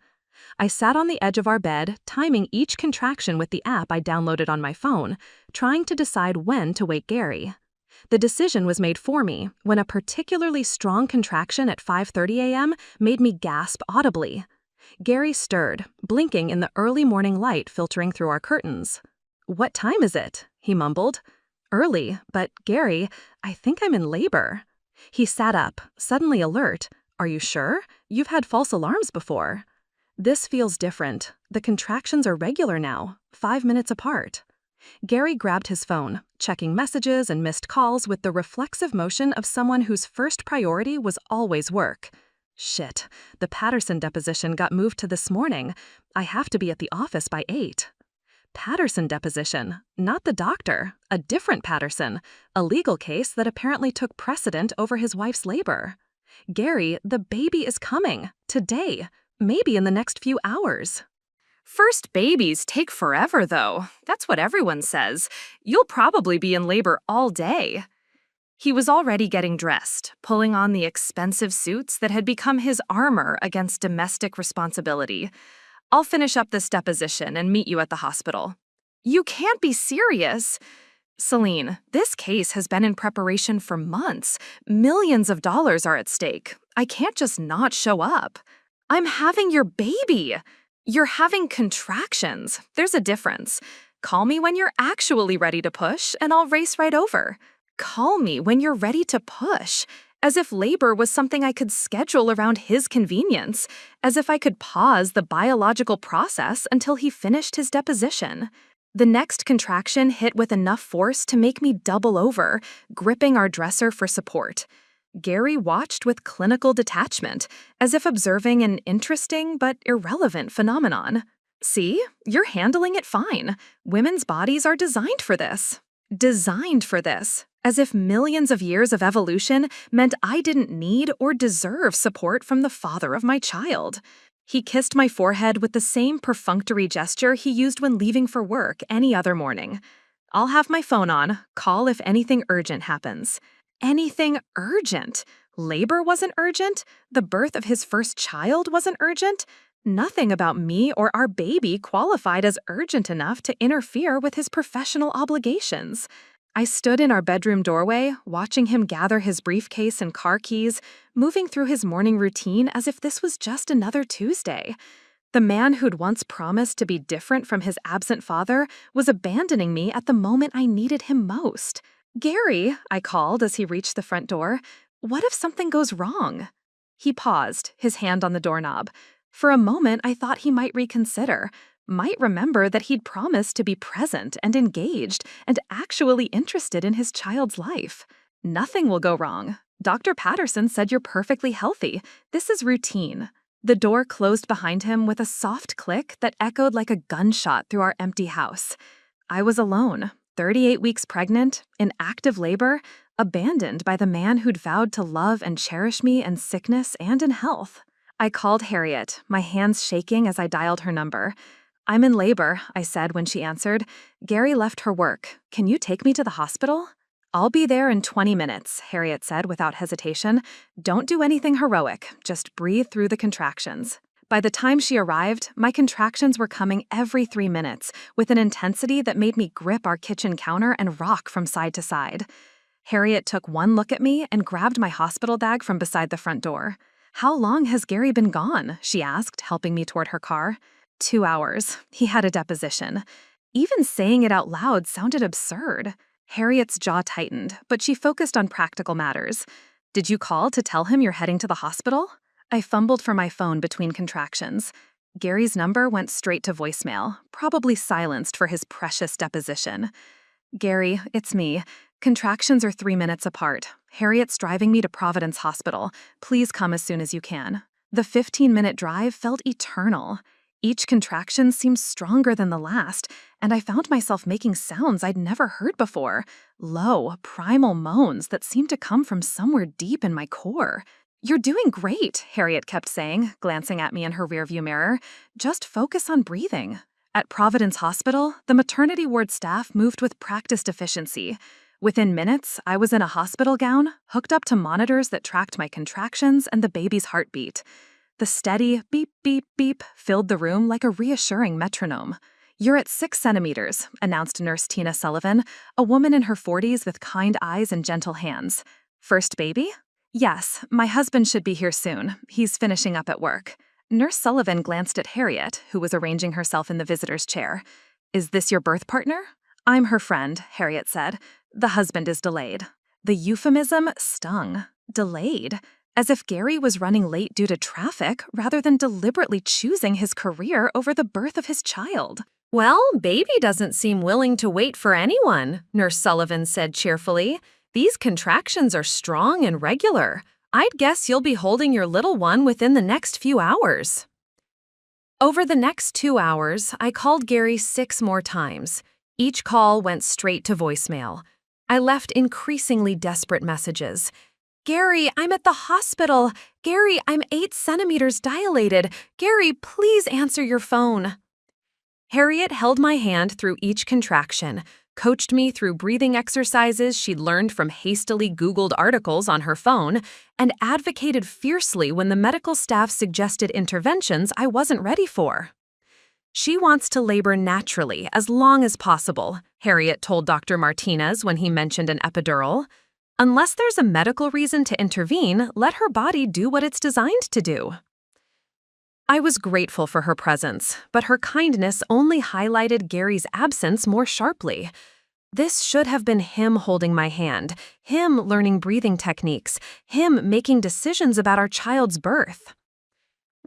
I sat on the edge of our bed, timing each contraction with the app I downloaded on my phone, trying to decide when to wake Gary. The decision was made for me when a particularly strong contraction at 5:30 a.m. made me gasp audibly. Gary stirred, blinking in the early morning light filtering through our curtains. "What time is it?" he mumbled. "Early, but Gary, I think I'm in labor." He sat up, suddenly alert. "Are you sure? You've had false alarms before." "This feels different. The contractions are regular now, 5 minutes apart." Gary grabbed his phone, checking messages and missed calls with the reflexive motion of someone whose first priority was always work. Shit, the Patterson deposition got moved to this morning. I have to be at the office by 8. Patterson deposition, not the doctor, a different Patterson, a legal case that apparently took precedent over his wife's labor. "Gary, the baby is coming, today, maybe in the next few hours." First babies take forever, though. That's what everyone says. You'll probably be in labor all day. He was already getting dressed, pulling on the expensive suits that had become his armor against domestic responsibility. "I'll finish up this deposition and meet you at the hospital." "You can't be serious." "Celine, this case has been in preparation for months. Millions of dollars are at stake. I can't just not show up." "I'm having your baby." "You're having contractions. There's a difference. Call me when you're actually ready to push, and I'll race right over." "Call me when you're ready to push." As if labor was something I could schedule around his convenience. As if I could pause the biological process until he finished his deposition. The next contraction hit with enough force to make me double over, gripping our dresser for support. Gary watched with clinical detachment, as if observing an interesting but irrelevant phenomenon. "See, you're handling it fine. Women's bodies are designed for this." Designed for this, as if millions of years of evolution meant I didn't need or deserve support from the father of my child. He kissed my forehead with the same perfunctory gesture he used when leaving for work any other morning. "I'll have my phone on. Call if anything urgent happens." Anything urgent? Labor wasn't urgent? The birth of his first child wasn't urgent? Nothing about me or our baby qualified as urgent enough to interfere with his professional obligations. I stood in our bedroom doorway, watching him gather his briefcase and car keys, moving through his morning routine as if this was just another Tuesday. The man who'd once promised to be different from his absent father was abandoning me at the moment I needed him most. "Gary," I called as he reached the front door, "what if something goes wrong?" He paused, his hand on the doorknob. For a moment, I thought he might reconsider, might remember that he'd promised to be present and engaged and actually interested in his child's life. "Nothing will go wrong. Dr. Patterson said you're perfectly healthy. This is routine." The door closed behind him with a soft click that echoed like a gunshot through our empty house. I was alone. 38 weeks pregnant, in active labor, abandoned by the man who'd vowed to love and cherish me in sickness and in health. I called Harriet, my hands shaking as I dialed her number. "I'm in labor," I said when she answered. "Gary left her work. Can you take me to the hospital?" "I'll be there in 20 minutes, Harriet said without hesitation. "Don't do anything heroic, just breathe through the contractions." By the time she arrived, my contractions were coming every 3 minutes, with an intensity that made me grip our kitchen counter and rock from side to side. Harriet took one look at me and grabbed my hospital bag from beside the front door. "How long has Gary been gone?" she asked, helping me toward her car. 2 hours. He had a deposition. Even saying it out loud sounded absurd. Harriet's jaw tightened, but she focused on practical matters. "Did you call to tell him you're heading to the hospital?" I fumbled for my phone between contractions. Gary's number went straight to voicemail, probably silenced for his precious deposition. "Gary, it's me. Contractions are 3 minutes apart. Harriet's driving me to Providence Hospital. Please come as soon as you can." The 15-minute drive felt eternal. Each contraction seemed stronger than the last, and I found myself making sounds I'd never heard before, low, primal moans that seemed to come from somewhere deep in my core. "You're doing great," Harriet kept saying, glancing at me in her rearview mirror. "Just focus on breathing." At Providence Hospital, the maternity ward staff moved with practiced efficiency. Within minutes, I was in a hospital gown, hooked up to monitors that tracked my contractions and the baby's heartbeat. The steady beep, beep, beep filled the room like a reassuring metronome. "You're at 6 centimeters, announced Nurse Tina Sullivan, a woman in her 40s with kind eyes and gentle hands. "First baby?" "Yes, my husband should be here soon. He's finishing up at work." Nurse Sullivan glanced at Harriet, who was arranging herself in the visitor's chair. "Is this your birth partner?" "I'm her friend," Harriet said. "The husband is delayed." The euphemism stung. Delayed. As if Gary was running late due to traffic rather than deliberately choosing his career over the birth of his child. "Well, baby doesn't seem willing to wait for anyone," Nurse Sullivan said cheerfully. "These contractions are strong and regular. I'd guess you'll be holding your little one within the next few hours." Over the next 2 hours, I called Gary 6 more times. Each call went straight to voicemail. I left increasingly desperate messages. "Gary, I'm at the hospital. Gary, I'm 8 centimeters dilated. Gary, please answer your phone." Harriet held my hand through each contraction, coached me through breathing exercises she'd learned from hastily Googled articles on her phone, and advocated fiercely when the medical staff suggested interventions I wasn't ready for. "She wants to labor naturally as long as possible," Harriet told Dr. Martinez when he mentioned an epidural. "Unless there's a medical reason to intervene, let her body do what it's designed to do." I was grateful for her presence, but her kindness only highlighted Gary's absence more sharply. This should have been him holding my hand, him learning breathing techniques, him making decisions about our child's birth.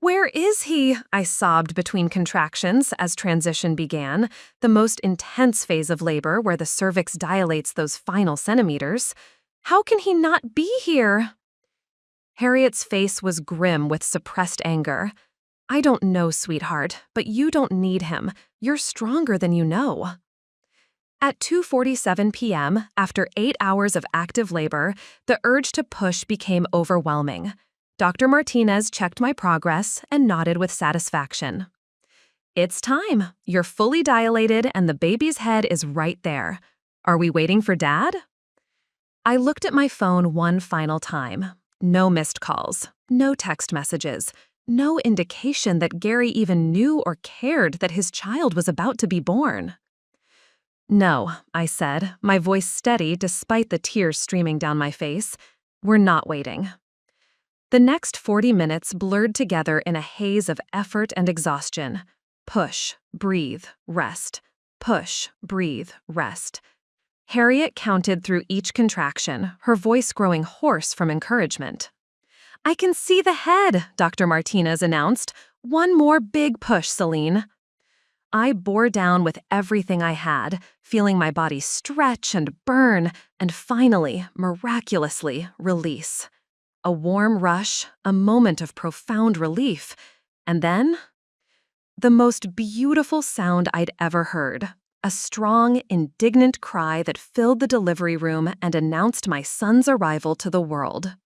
"Where is he?" I sobbed between contractions as transition began, the most intense phase of labor where the cervix dilates those final centimeters. "How can he not be here?" Harriet's face was grim with suppressed anger. "I don't know, sweetheart, but you don't need him. You're stronger than you know." At 2:47 p.m., after 8 hours of active labor, the urge to push became overwhelming. Dr. Martinez checked my progress and nodded with satisfaction. "It's time. You're fully dilated and the baby's head is right there. Are we waiting for Dad?" I looked at my phone one final time. No missed calls, no text messages, no indication that Gary even knew or cared that his child was about to be born. "No," I said, my voice steady despite the tears streaming down my face. "We're not waiting." The next 40 minutes blurred together in a haze of effort and exhaustion. Push, breathe, rest. Push, breathe, rest. Harriet counted through each contraction, her voice growing hoarse from encouragement. "I can see the head," Dr. Martinez announced. "One more big push, Celine." I bore down with everything I had, feeling my body stretch and burn, and finally, miraculously, release. A warm rush, a moment of profound relief, and then the most beautiful sound I'd ever heard. A strong, indignant cry that filled the delivery room and announced my son's arrival to the world.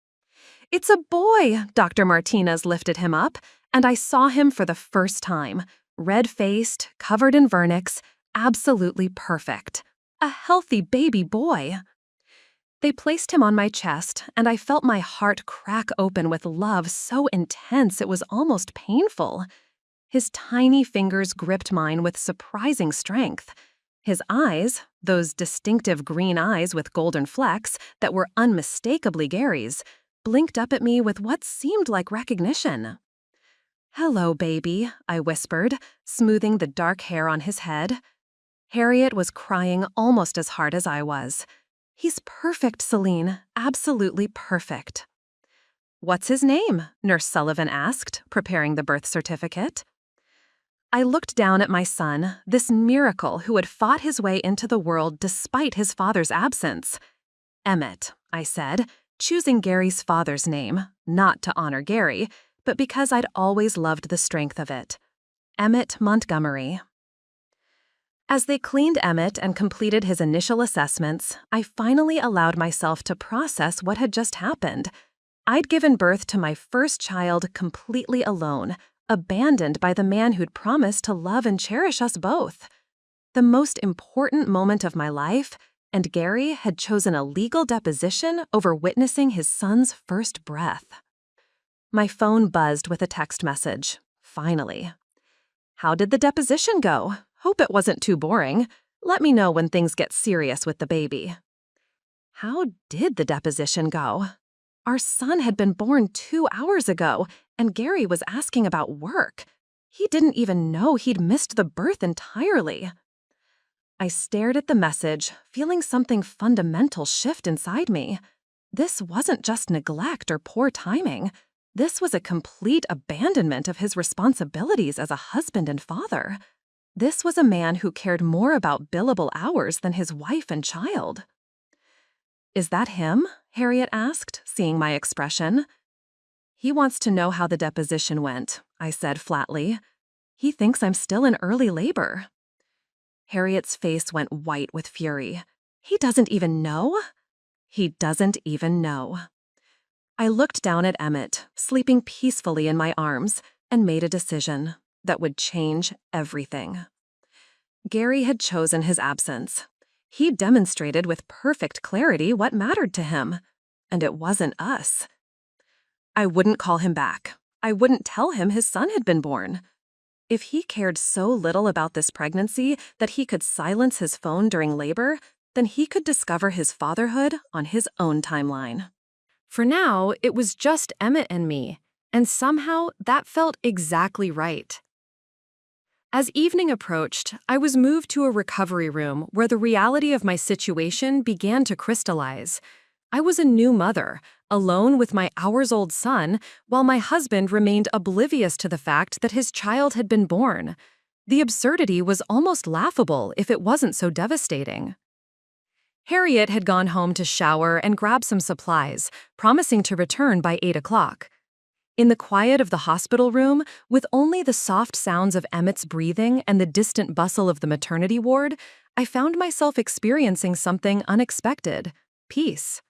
"It's a boy!" Dr. Martinez lifted him up, and I saw him for the first time, red-faced, covered in vernix, absolutely perfect. A healthy baby boy. They placed him on my chest, and I felt my heart crack open with love so intense it was almost painful. His tiny fingers gripped mine with surprising strength. His eyes, those distinctive green eyes with golden flecks that were unmistakably Gary's, blinked up at me with what seemed like recognition. "Hello, baby," I whispered, smoothing the dark hair on his head. Harriet was crying almost as hard as I was. "He's perfect, Celine, absolutely perfect." "What's his name?" Nurse Sullivan asked, preparing the birth certificate. I looked down at my son, this miracle who had fought his way into the world despite his father's absence. "Emmett," I said, choosing Gary's father's name, not to honor Gary, but because I'd always loved the strength of it. Emmett Montgomery. As they cleaned Emmett and completed his initial assessments, I finally allowed myself to process what had just happened. I'd given birth to my first child completely alone, abandoned by the man who'd promised to love and cherish us both. The most important moment of my life, and Gary had chosen a legal deposition over witnessing his son's first breath. My phone buzzed with a text message. Finally. How did the deposition go? Hope it wasn't too boring. Let me know when things get serious with the baby. How did the deposition go? Our son had been born 2 hours ago, and Gary was asking about work. He didn't even know he'd missed the birth entirely. I stared at the message, feeling something fundamental shift inside me. This wasn't just neglect or poor timing. This was a complete abandonment of his responsibilities as a husband and father. This was a man who cared more about billable hours than his wife and child. Is that him? Harriet asked, seeing my expression. He wants to know how the deposition went, I said flatly. He thinks I'm still in early labor. Harriet's face went white with fury. He doesn't even know? He doesn't even know. I looked down at Emmett, sleeping peacefully in my arms, and made a decision that would change everything. Gary had chosen his absence. He demonstrated with perfect clarity what mattered to him, and it wasn't us. I wouldn't call him back. I wouldn't tell him his son had been born. If he cared so little about this pregnancy that he could silence his phone during labor, then he could discover his fatherhood on his own timeline. For now, it was just Emmett and me, and somehow that felt exactly right. As evening approached, I was moved to a recovery room where the reality of my situation began to crystallize. I was a new mother, alone with my hours-old son, while my husband remained oblivious to the fact that his child had been born. The absurdity was almost laughable if it wasn't so devastating. Harriet had gone home to shower and grab some supplies, promising to return by 8 o'clock. In the quiet of the hospital room, with only the soft sounds of Emmett's breathing and the distant bustle of the maternity ward, I found myself experiencing something unexpected: peace.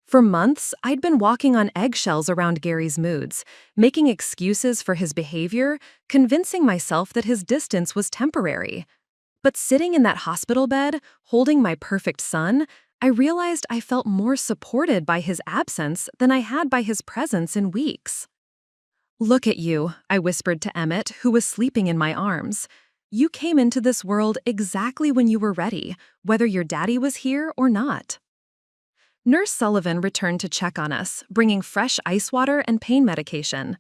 For months, I'd been walking on eggshells around Gary's moods, making excuses for his behavior, convincing myself that his distance was temporary. But sitting in that hospital bed, holding my perfect son, I realized I felt more supported by his absence than I had by his presence in weeks. "Look at you," I whispered to Emmett, who was sleeping in my arms. "You came into this world exactly when you were ready, whether your daddy was here or not." Nurse Sullivan returned to check on us, bringing fresh ice water and pain medication.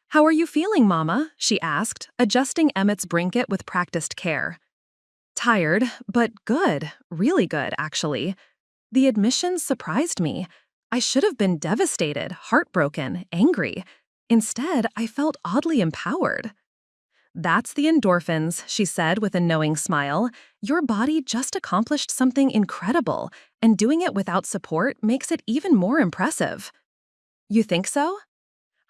"How are you feeling, Mama?" she asked, adjusting Emmett's brinket with practiced care. "Tired, but good, really good, actually." The admission surprised me. I should have been devastated, heartbroken, angry. Instead, I felt oddly empowered. "That's the endorphins," she said with a knowing smile. "Your body just accomplished something incredible, and doing it without support makes it even more impressive." "You think so?"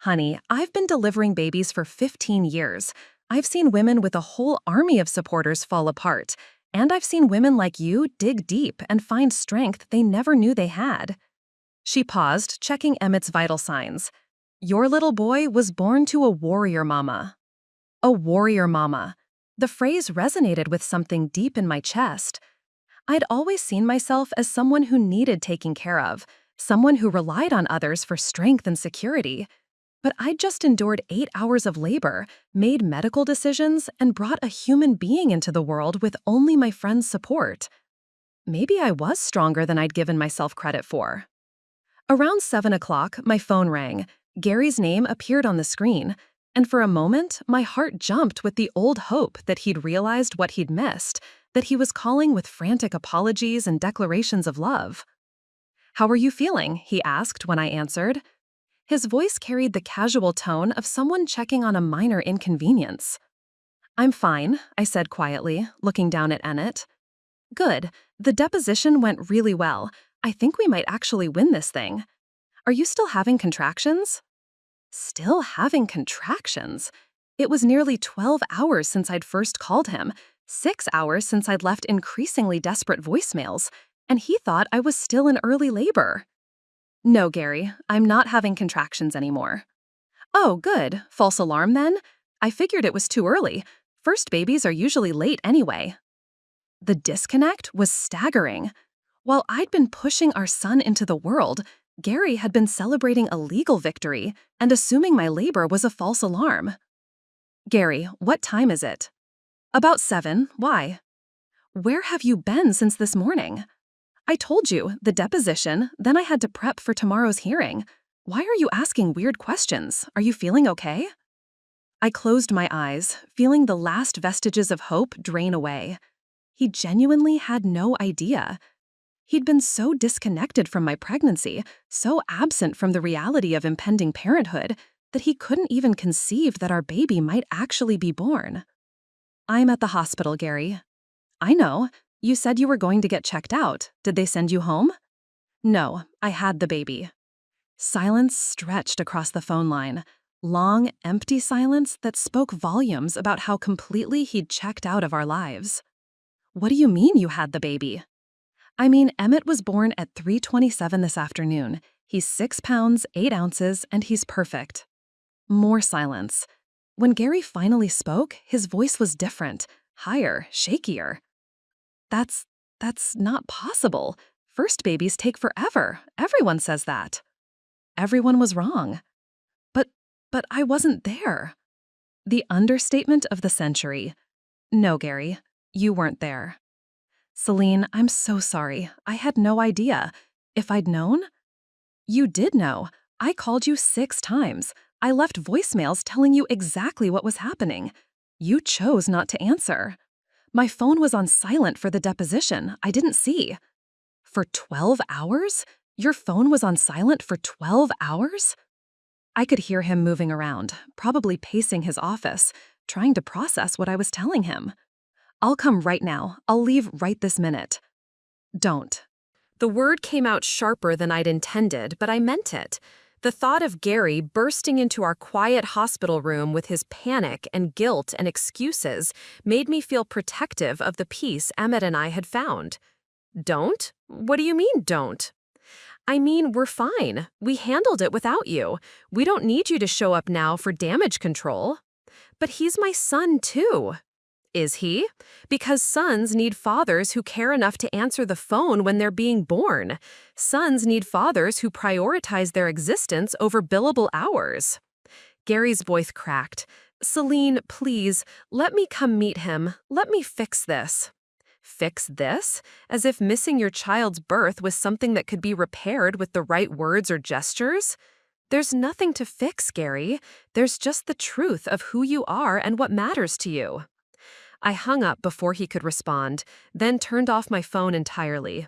"Honey, I've been delivering babies for 15 years. I've seen women with a whole army of supporters fall apart. And I've seen women like you dig deep and find strength they never knew they had." She paused, checking Emmett's vital signs. "Your little boy was born to a warrior mama." A warrior mama. The phrase resonated with something deep in my chest. I'd always seen myself as someone who needed taking care of, someone who relied on others for strength and security. But I'd just endured 8 hours of labor, made medical decisions, and brought a human being into the world with only my friend's support. Maybe I was stronger than I'd given myself credit for. Around 7 o'clock, my phone rang. Gary's name appeared on the screen, and for a moment, my heart jumped with the old hope that he'd realized what he'd missed, that he was calling with frantic apologies and declarations of love. "How are you feeling?" he asked when I answered. His voice carried the casual tone of someone checking on a minor inconvenience. "I'm fine," I said quietly, looking down at Emmett. "Good. The deposition went really well. I think we might actually win this thing. Are you still having contractions?" Still having contractions. It was nearly 12 hours since I'd first called him, 6 hours since I'd left increasingly desperate voicemails, and he thought I was still in early labor. No, Gary, I'm not having contractions anymore. Oh, good. False alarm then? I figured it was too early. First babies are usually late anyway. The disconnect was staggering. While I'd been pushing our son into the world, Gary had been celebrating a legal victory and assuming my labor was a false alarm. Gary, what time is it? About 7. Why? Where have you been since this morning? I told you, the deposition, then I had to prep for tomorrow's hearing. Why are you asking weird questions? Are you feeling okay? I closed my eyes, feeling the last vestiges of hope drain away. He genuinely had no idea. He'd been so disconnected from my pregnancy, so absent from the reality of impending parenthood, that he couldn't even conceive that our baby might actually be born. I'm at the hospital, Gary. I know. You said you were going to get checked out. Did they send you home? No, I had the baby. Silence stretched across the phone line. Long, empty silence that spoke volumes about how completely he'd checked out of our lives. What do you mean you had the baby? I mean, Emmett was born at 3:27 this afternoon. He's 6 pounds, 8 ounces, and he's perfect. More silence. When Gary finally spoke, his voice was different, higher, shakier. That's not possible. First babies take forever. Everyone says that. Everyone was wrong. But I wasn't there. The understatement of the century. No, Gary, you weren't there. Celine, I'm so sorry. I had no idea. If I'd known? You did know. I called you 6 times. I left voicemails telling you exactly what was happening. You chose not to answer. My phone was on silent for the deposition. I didn't see. For 12 hours? Your phone was on silent for 12 hours? I could hear him moving around, probably pacing his office, trying to process what I was telling him. I'll come right now. I'll leave right this minute. Don't. The word came out sharper than I'd intended, but I meant it. The thought of Gary bursting into our quiet hospital room with his panic and guilt and excuses made me feel protective of the peace Emmett and I had found. Don't? What do you mean, don't? I mean, we're fine. We handled it without you. We don't need you to show up now for damage control. But he's my son, too. Is he? Because sons need fathers who care enough to answer the phone when they're being born. Sons need fathers who prioritize their existence over billable hours. Gary's voice cracked. Celine, please, let me come meet him. Let me fix this. Fix this? As if missing your child's birth was something that could be repaired with the right words or gestures? There's nothing to fix, Gary. There's just the truth of who you are and what matters to you. I hung up before he could respond, then turned off my phone entirely.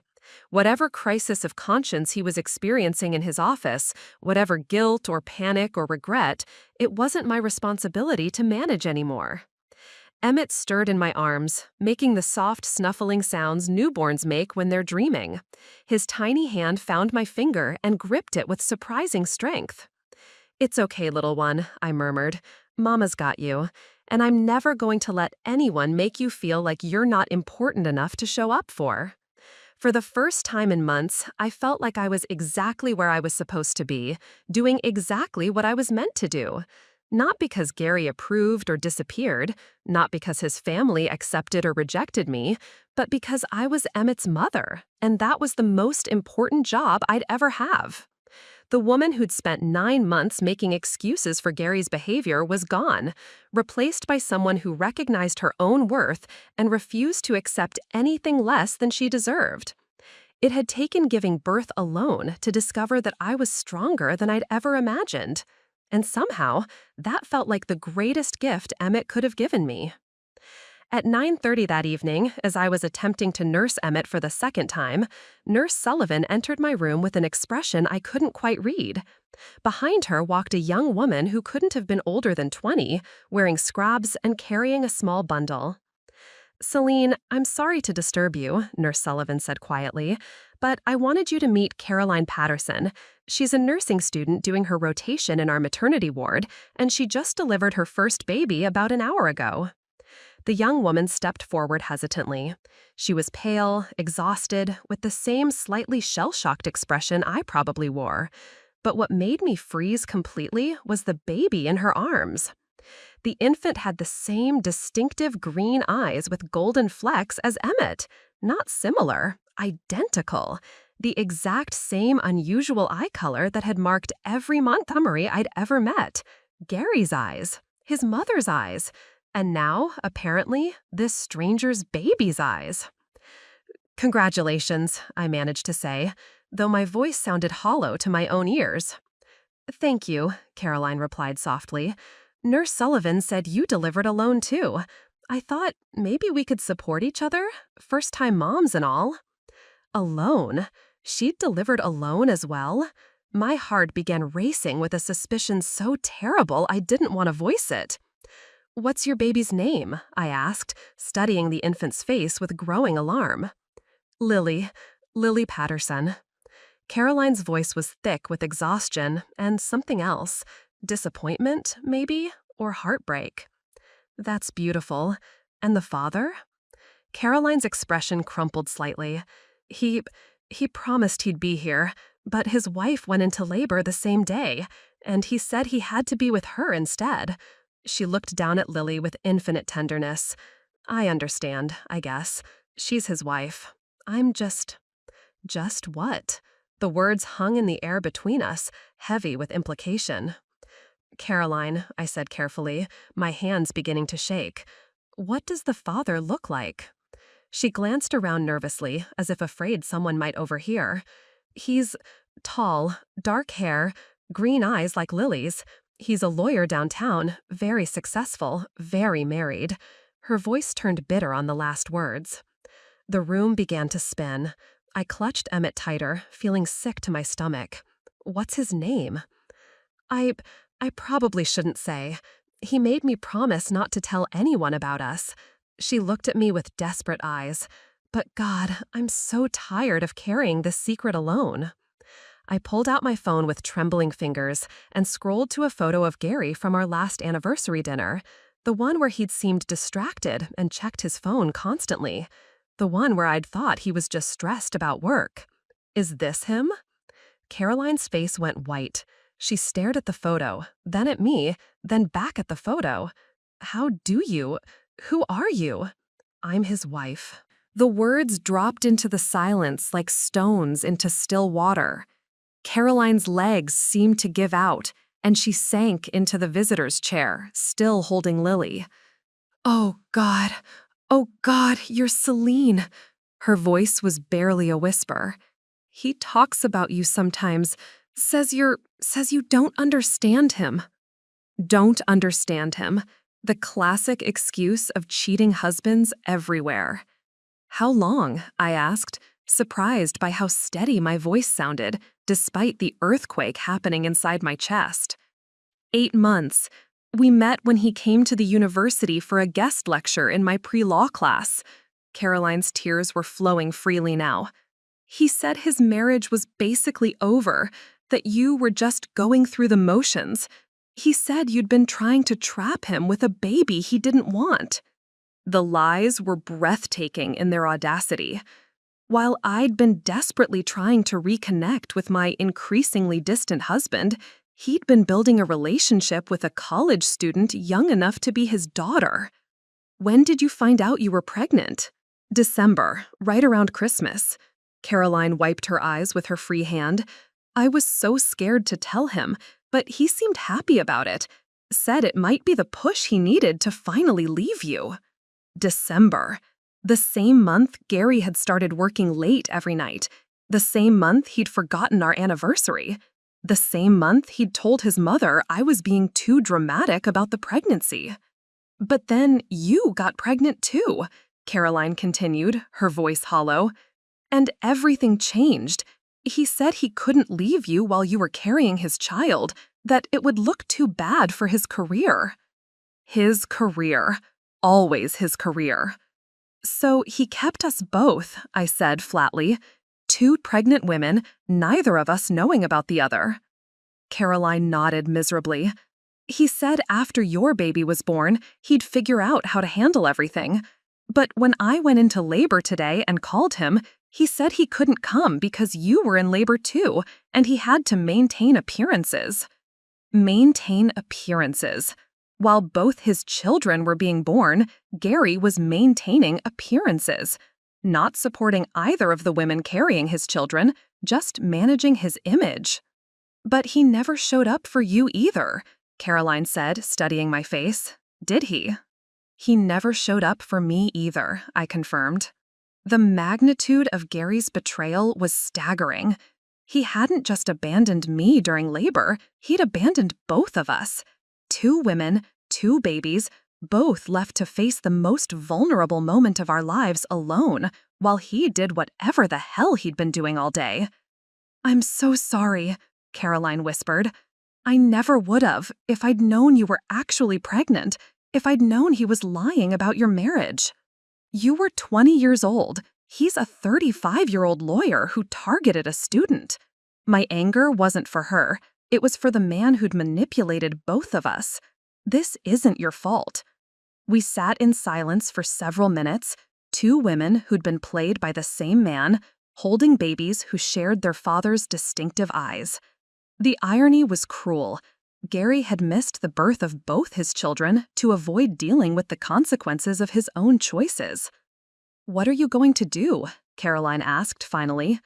Whatever crisis of conscience he was experiencing in his office, whatever guilt or panic or regret, it wasn't my responsibility to manage anymore. Emmett stirred in my arms, making the soft, snuffling sounds newborns make when they're dreaming. His tiny hand found my finger and gripped it with surprising strength. It's okay, little one, I murmured. Mama's got you. And I'm never going to let anyone make you feel like you're not important enough to show up for. For the first time in months, I felt like I was exactly where I was supposed to be, doing exactly what I was meant to do. Not because Gary approved or disappeared, not because his family accepted or rejected me, but because I was Emmett's mother, and that was the most important job I'd ever have. The woman who'd spent 9 months making excuses for Gary's behavior was gone, replaced by someone who recognized her own worth and refused to accept anything less than she deserved. It had taken giving birth alone to discover that I was stronger than I'd ever imagined. And somehow, that felt like the greatest gift Emmett could have given me. At 9:30 that evening, as I was attempting to nurse Emmett for the second time, Nurse Sullivan entered my room with an expression I couldn't quite read. Behind her walked a young woman who couldn't have been older than 20, wearing scrubs and carrying a small bundle. Celine, I'm sorry to disturb you, Nurse Sullivan said quietly, but I wanted you to meet Caroline Patterson. She's a nursing student doing her rotation in our maternity ward, and she just delivered her first baby about an hour ago. The young woman stepped forward hesitantly. She was pale, exhausted, with the same slightly shell-shocked expression I probably wore. But what made me freeze completely was the baby in her arms. The infant had the same distinctive green eyes with golden flecks as Emmett. Not similar, identical. The exact same unusual eye color that had marked every Montgomery I'd ever met. Gary's eyes, his mother's eyes, and now, apparently, this stranger's baby's eyes. Congratulations, I managed to say, though my voice sounded hollow to my own ears. Thank you, Caroline replied softly. Nurse Sullivan said you delivered alone, too. I thought maybe we could support each other, first-time moms and all. Alone? She'd delivered alone as well? My heart began racing with a suspicion so terrible I didn't want to voice it. What's your baby's name? I asked, studying the infant's face with growing alarm. Lily Patterson. Caroline's voice was thick with exhaustion and something else. Disappointment, maybe, or heartbreak. That's beautiful. And the father? Caroline's expression crumpled slightly. He promised he'd be here, but his wife went into labor the same day, and he said he had to be with her instead. She looked down at Lily with infinite tenderness. I understand, I guess. She's his wife. I'm just what? The words hung in the air between us, heavy with implication. Caroline, I said carefully, my hands beginning to shake. What does the father look like? She glanced around nervously, as if afraid someone might overhear. He's tall, dark hair, green eyes like Lily's. He's a lawyer downtown, very successful, very married. Her voice turned bitter on the last words. The room began to spin. I clutched Emmett tighter, feeling sick to my stomach. What's his name? I probably shouldn't say. He made me promise not to tell anyone about us. She looked at me with desperate eyes. But God, I'm so tired of carrying this secret alone. I pulled out my phone with trembling fingers and scrolled to a photo of Gary from our last anniversary dinner, the one where he'd seemed distracted and checked his phone constantly, the one where I'd thought he was just stressed about work. Is this him? Caroline's face went white. She stared at the photo, then at me, then back at the photo. Who are you? I'm his wife. The words dropped into the silence like stones into still water. Caroline's legs seemed to give out, and she sank into the visitor's chair, still holding Lily. Oh, God, you're Celine. Her voice was barely a whisper. He talks about you sometimes, says you don't understand him. Don't understand him. The classic excuse of cheating husbands everywhere. How long? I asked, surprised by how steady my voice sounded, despite the earthquake happening inside my chest. 8 months. We met when he came to the university for a guest lecture in my pre-law class. Caroline's tears were flowing freely now. He said his marriage was basically over, that you were just going through the motions. He said you'd been trying to trap him with a baby he didn't want. The lies were breathtaking in their audacity. While I'd been desperately trying to reconnect with my increasingly distant husband, he'd been building a relationship with a college student young enough to be his daughter. When did you find out you were pregnant? December, right around Christmas. Caroline wiped her eyes with her free hand. I was so scared to tell him, but he seemed happy about it. Said it might be the push he needed to finally leave you. December. The same month Gary had started working late every night. The same month he'd forgotten our anniversary. The same month he'd told his mother I was being too dramatic about the pregnancy. But then you got pregnant too, Caroline continued, her voice hollow. And everything changed. He said he couldn't leave you while you were carrying his child, that it would look too bad for his career. His career. Always his career. So he kept us both, I said flatly. 2 pregnant women, neither of us knowing about the other. Caroline nodded miserably. He said after your baby was born, he'd figure out how to handle everything. But when I went into labor today and called him, he said he couldn't come because you were in labor too, and he had to maintain appearances. Maintain appearances. While both his children were being born, Gary was maintaining appearances. Not supporting either of the women carrying his children, just managing his image. But he never showed up for you either, Caroline said, studying my face. Did he? He never showed up for me either, I confirmed. The magnitude of Gary's betrayal was staggering. He hadn't just abandoned me during labor, he'd abandoned both of us. 2 women, 2 babies, both left to face the most vulnerable moment of our lives alone, while he did whatever the hell he'd been doing all day. I'm so sorry, Caroline whispered. I never would have if I'd known you were actually pregnant, if I'd known he was lying about your marriage. You were 20 years old. He's a 35-year-old lawyer who targeted a student. My anger wasn't for her. It was for the man who'd manipulated both of us. This isn't your fault. We sat in silence for several minutes, 2 women who'd been played by the same man, holding babies who shared their father's distinctive eyes. The irony was cruel. Gary had missed the birth of both his children to avoid dealing with the consequences of his own choices. What are you going to do? Caroline asked finally.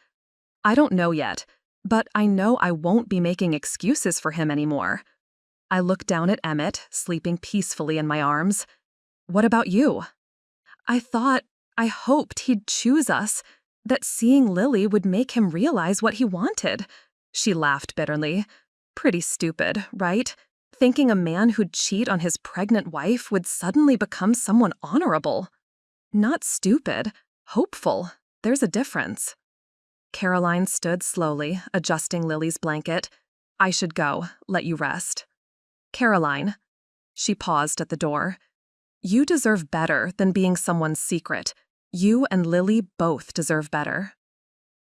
I don't know yet, but I know I won't be making excuses for him anymore. I looked down at Emmett, sleeping peacefully in my arms. What about you? I hoped he'd choose us, that seeing Lily would make him realize what he wanted. She laughed bitterly. Pretty stupid, right? Thinking a man who'd cheat on his pregnant wife would suddenly become someone honorable. Not stupid, hopeful. There's a difference. Caroline stood slowly, adjusting Lily's blanket. I should go, let you rest. Caroline. She paused at the door. You deserve better than being someone's secret. You and Lily both deserve better.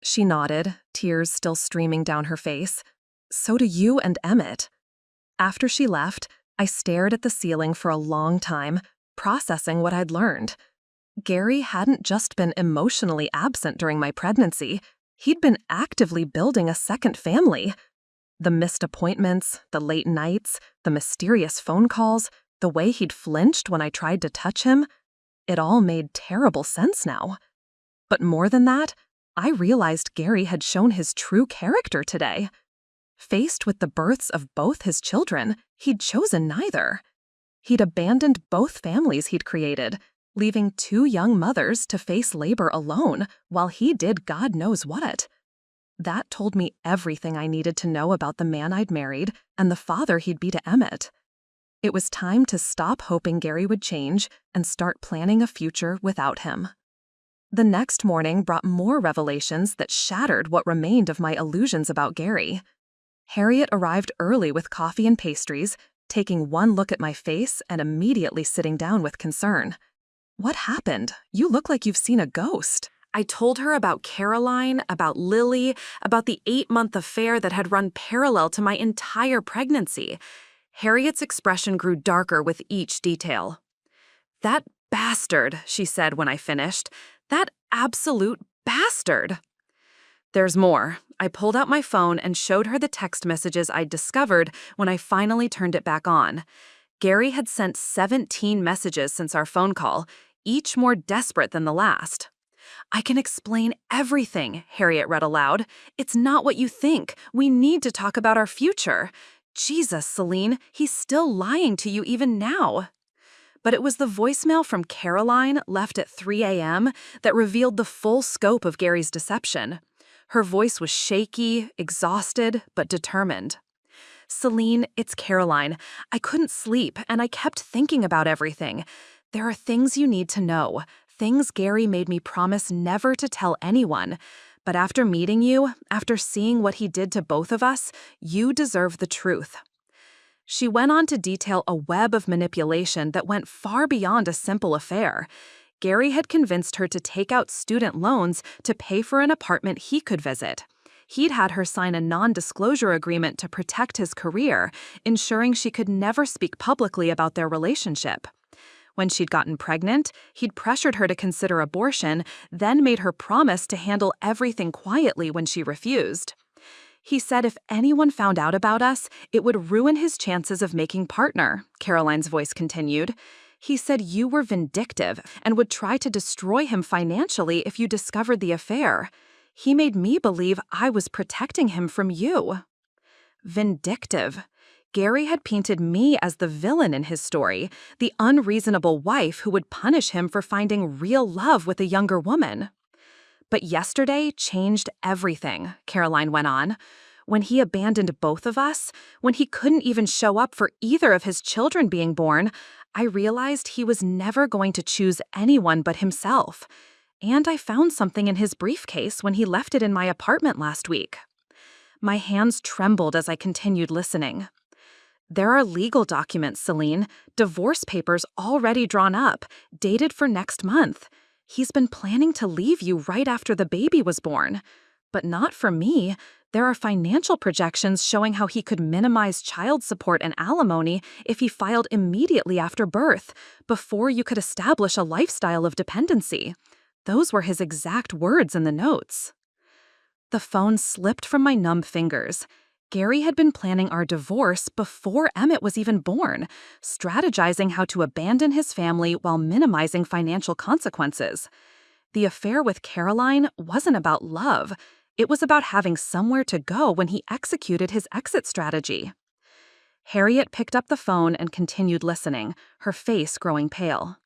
She nodded, tears still streaming down her face. So do you and Emmett. After she left, I stared at the ceiling for a long time, processing what I'd learned. Gary hadn't just been emotionally absent during my pregnancy, he'd been actively building a second family. The missed appointments, the late nights, the mysterious phone calls, the way he'd flinched when I tried to touch him, it all made terrible sense now. But more than that, I realized Gary had shown his true character today. Faced with the births of both his children, he'd chosen neither. He'd abandoned both families he'd created, leaving 2 young mothers to face labor alone while he did God knows what. That told me everything I needed to know about the man I'd married and the father he'd be to Emmett. It was time to stop hoping Gary would change and start planning a future without him. The next morning brought more revelations that shattered what remained of my illusions about Gary. Harriet arrived early with coffee and pastries, taking one look at my face and immediately sitting down with concern. What happened? You look like you've seen a ghost. I told her about Caroline, about Lily, about the 8-month affair that had run parallel to my entire pregnancy. Harriet's expression grew darker with each detail. That bastard, she said when I finished. That absolute bastard. There's more. I pulled out my phone and showed her the text messages I'd discovered when I finally turned it back on. Gary had sent 17 messages since our phone call, each more desperate than the last. I can explain everything, Harriet read aloud. It's not what you think. We need to talk about our future. Jesus, Celine, he's still lying to you even now. But it was the voicemail from Caroline, left at 3 a.m., that revealed the full scope of Gary's deception. Her voice was shaky, exhausted, but determined. Celine, it's Caroline. I couldn't sleep, and I kept thinking about everything. There are things you need to know, things Gary made me promise never to tell anyone. But after meeting you, after seeing what he did to both of us, you deserve the truth. She went on to detail a web of manipulation that went far beyond a simple affair. Gary had convinced her to take out student loans to pay for an apartment he could visit. He'd had her sign a non-disclosure agreement to protect his career, ensuring she could never speak publicly about their relationship. When she'd gotten pregnant, he'd pressured her to consider abortion, then made her promise to handle everything quietly when she refused. He said if anyone found out about us, it would ruin his chances of making partner, Caroline's voice continued. He said you were vindictive and would try to destroy him financially if you discovered the affair. He made me believe I was protecting him from you. Vindictive. Gary had painted me as the villain in his story, the unreasonable wife who would punish him for finding real love with a younger woman. But yesterday changed everything, Caroline went on. When he abandoned both of us, when he couldn't even show up for either of his children being born, I realized he was never going to choose anyone but himself. And I found something in his briefcase when he left it in my apartment last week. My hands trembled as I continued listening. There are legal documents, Celine, divorce papers already drawn up, dated for next month. He's been planning to leave you right after the baby was born. But not for me. There are financial projections showing how he could minimize child support and alimony if he filed immediately after birth, before you could establish a lifestyle of dependency. Those were his exact words in the notes. The phone slipped from my numb fingers. Gary had been planning our divorce before Emmett was even born, strategizing how to abandon his family while minimizing financial consequences. The affair with Caroline wasn't about love. It was about having somewhere to go when he executed his exit strategy. Harriet picked up the phone and continued listening, her face growing pale.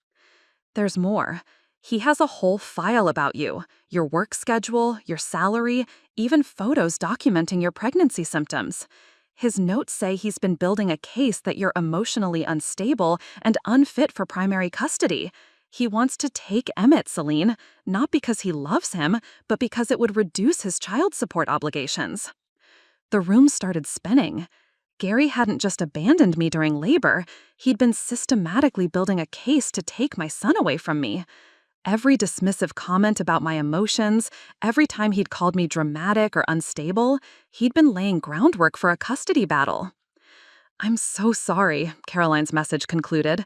There's more. He has a whole file about you, your work schedule, your salary, even photos documenting your pregnancy symptoms. His notes say he's been building a case that you're emotionally unstable and unfit for primary custody. He wants to take Emmett, Celine, not because he loves him, but because it would reduce his child support obligations. The room started spinning. Gary hadn't just abandoned me during labor, he'd been systematically building a case to take my son away from me. Every dismissive comment about my emotions, every time he'd called me dramatic or unstable, he'd been laying groundwork for a custody battle. I'm so sorry, Caroline's message concluded.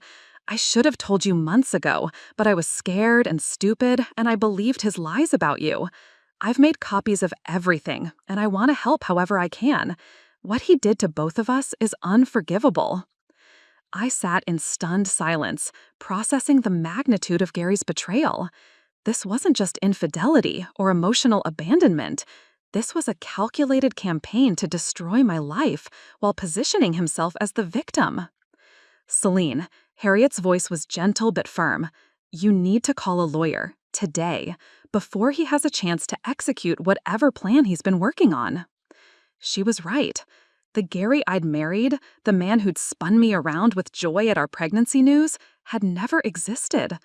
I should have told you months ago, but I was scared and stupid, and I believed his lies about you. I've made copies of everything, and I want to help however I can. What he did to both of us is unforgivable. I sat in stunned silence, processing the magnitude of Gary's betrayal. This wasn't just infidelity or emotional abandonment. This was a calculated campaign to destroy my life while positioning himself as the victim. Celine, Harriet's voice was gentle but firm. You need to call a lawyer, today, before he has a chance to execute whatever plan he's been working on. She was right. The Gary I'd married, the man who'd spun me around with joy at our pregnancy news, had never existed.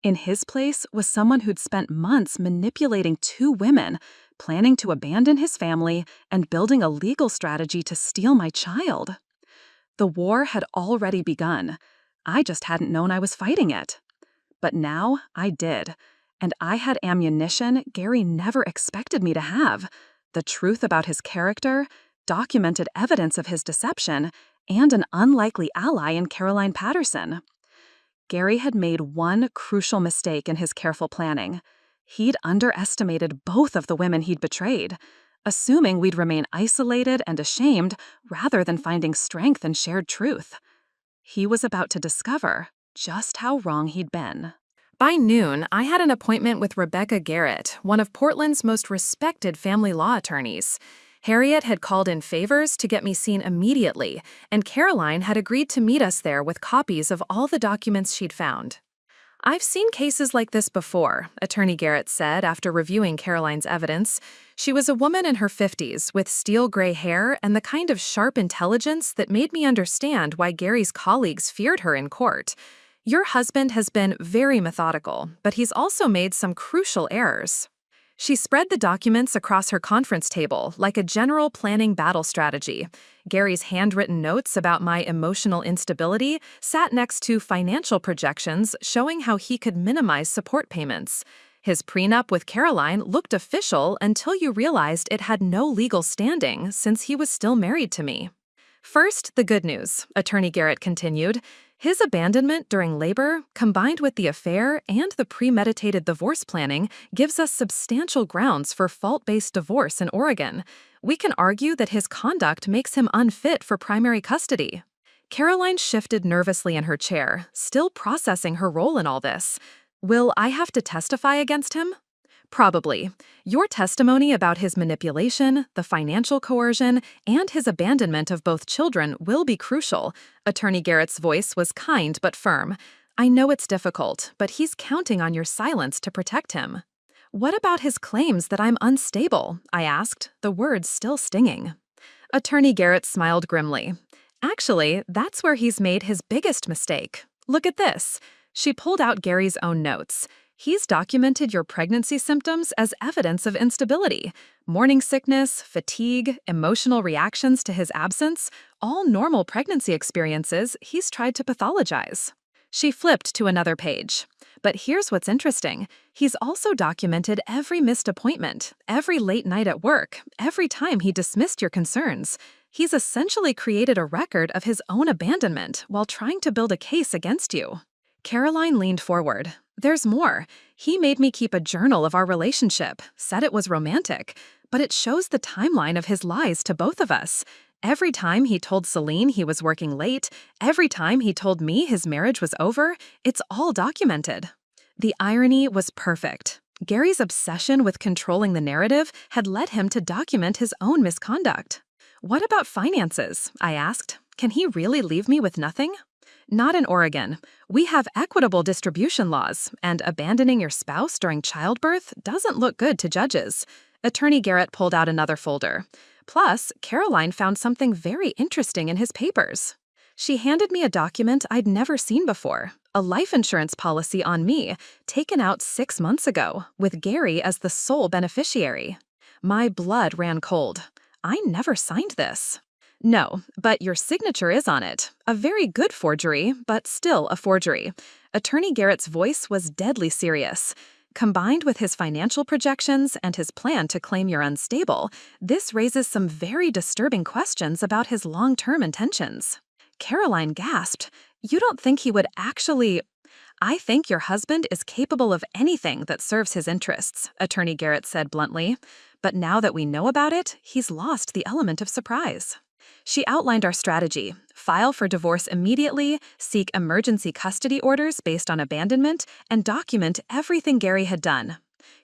In his place was someone who'd spent months manipulating two women, planning to abandon his family and building a legal strategy to steal my child. The war had already begun. I just hadn't known I was fighting it. But now I did, and I had ammunition Gary never expected me to have: the truth about his character, documented evidence of his deception, and an unlikely ally in Caroline Patterson. Gary had made one crucial mistake in his careful planning. He'd underestimated both of the women he'd betrayed, assuming we'd remain isolated and ashamed rather than finding strength in shared truth. He was about to discover just how wrong he'd been. By noon, I had an appointment with Rebecca Garrett, one of Portland's most respected family law attorneys. Harriet had called in favors to get me seen immediately, and Caroline had agreed to meet us there with copies of all the documents she'd found. I've seen cases like this before, Attorney Garrett said after reviewing Caroline's evidence. She was a woman in her 50s with steel gray hair and the kind of sharp intelligence that made me understand why Gary's colleagues feared her in court. Your husband has been very methodical, but he's also made some crucial errors. She spread the documents across her conference table like a general planning battle strategy. Gary's handwritten notes about my emotional instability sat next to financial projections showing how he could minimize support payments. His prenup with Caroline looked official until you realized it had no legal standing since he was still married to me. First, the good news, Attorney Garrett continued. His abandonment during labor, combined with the affair and the premeditated divorce planning, gives us substantial grounds for fault-based divorce in Oregon. We can argue that his conduct makes him unfit for primary custody. Caroline shifted nervously in her chair, still processing her role in all this. Will I have to testify against him? Probably. Your testimony about his manipulation, the financial coercion, and his abandonment of both children will be crucial. Attorney Garrett's voice was kind but firm. I know it's difficult, but he's counting on your silence to protect him. What about his claims that I'm unstable? I asked, the words still stinging. Attorney Garrett smiled grimly. Actually, that's where he's made his biggest mistake. Look at this. She pulled out Gary's own notes. He's documented your pregnancy symptoms as evidence of instability. Morning sickness, fatigue, emotional reactions to his absence, all normal pregnancy experiences he's tried to pathologize. She flipped to another page. But here's what's interesting. He's also documented every missed appointment, every late night at work, every time he dismissed your concerns. He's essentially created a record of his own abandonment while trying to build a case against you. Caroline leaned forward. There's more. He made me keep a journal of our relationship, said it was romantic, but it shows the timeline of his lies to both of us. Every time he told Celine he was working late, every time he told me his marriage was over, it's all documented. The irony was perfect. Gary's obsession with controlling the narrative had led him to document his own misconduct. What about finances? I asked. Can he really leave me with nothing? Not in Oregon. We have equitable distribution laws, and abandoning your spouse during childbirth doesn't look good to judges. Attorney Garrett pulled out another folder. Plus, Caroline found something very interesting in his papers. She handed me a document I'd never seen before, a life insurance policy on me, taken out 6 months ago, with Gary as the sole beneficiary. My blood ran cold. I never signed this. No, but your signature is on it. A very good forgery, but still a forgery. Attorney Garrett's voice was deadly serious. Combined with his financial projections and his plan to claim you're unstable, this raises some very disturbing questions about his long-term intentions. Caroline gasped. You don't think he would actually... I think your husband is capable of anything that serves his interests, Attorney Garrett said bluntly. But now that we know about it, he's lost the element of surprise. She outlined our strategy: file for divorce immediately, seek emergency custody orders based on abandonment, and document everything Gary had done.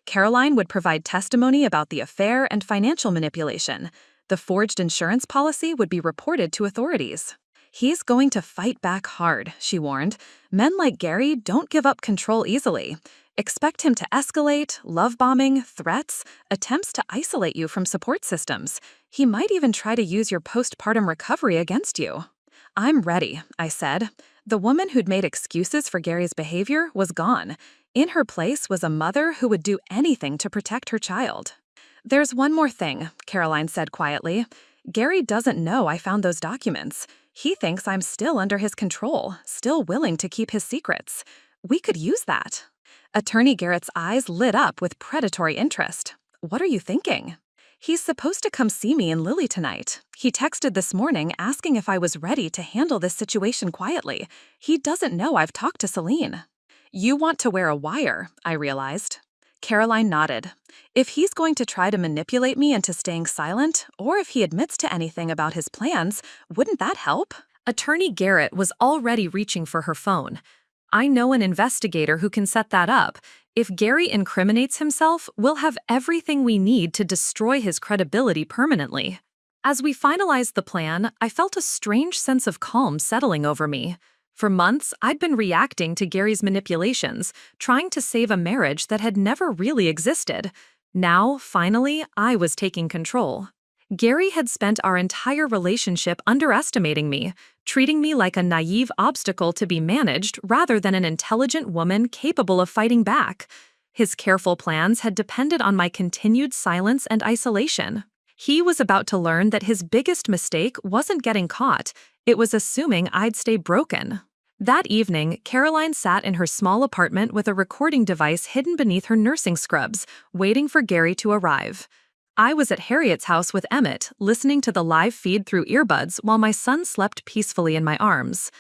Caroline would provide testimony about the affair and financial manipulation. The forged insurance policy would be reported to authorities. He's going to fight back hard, she warned. Men like Gary don't give up control easily. Expect him to escalate, love bombing, threats, attempts to isolate you from support systems. He might even try to use your postpartum recovery against you. I'm ready, I said. The woman who'd made excuses for Gary's behavior was gone. In her place was a mother who would do anything to protect her child. There's one more thing, Caroline said quietly. Gary doesn't know I found those documents. He thinks I'm still under his control, still willing to keep his secrets. We could use that. Attorney Garrett's eyes lit up with predatory interest. What are you thinking? He's supposed to come see me in Lily tonight. He texted this morning asking if I was ready to handle this situation quietly. He doesn't know I've talked to Celine. You want to wear a wire, I realized. Caroline nodded. If he's going to try to manipulate me into staying silent, or if he admits to anything about his plans, wouldn't that help? Attorney Garrett was already reaching for her phone. I know an investigator who can set that up. If Gary incriminates himself, we'll have everything we need to destroy his credibility permanently. As we finalized the plan, I felt a strange sense of calm settling over me. For months, I'd been reacting to Gary's manipulations, trying to save a marriage that had never really existed. Now, finally, I was taking control. Gary had spent our entire relationship underestimating me, treating me like a naive obstacle to be managed rather than an intelligent woman capable of fighting back. His careful plans had depended on my continued silence and isolation. He was about to learn that his biggest mistake wasn't getting caught, it was assuming I'd stay broken. That evening, Caroline sat in her small apartment with a recording device hidden beneath her nursing scrubs, waiting for Gary to arrive. I was at Harriet's house with Emmett, listening to the live feed through earbuds while my son slept peacefully in my arms.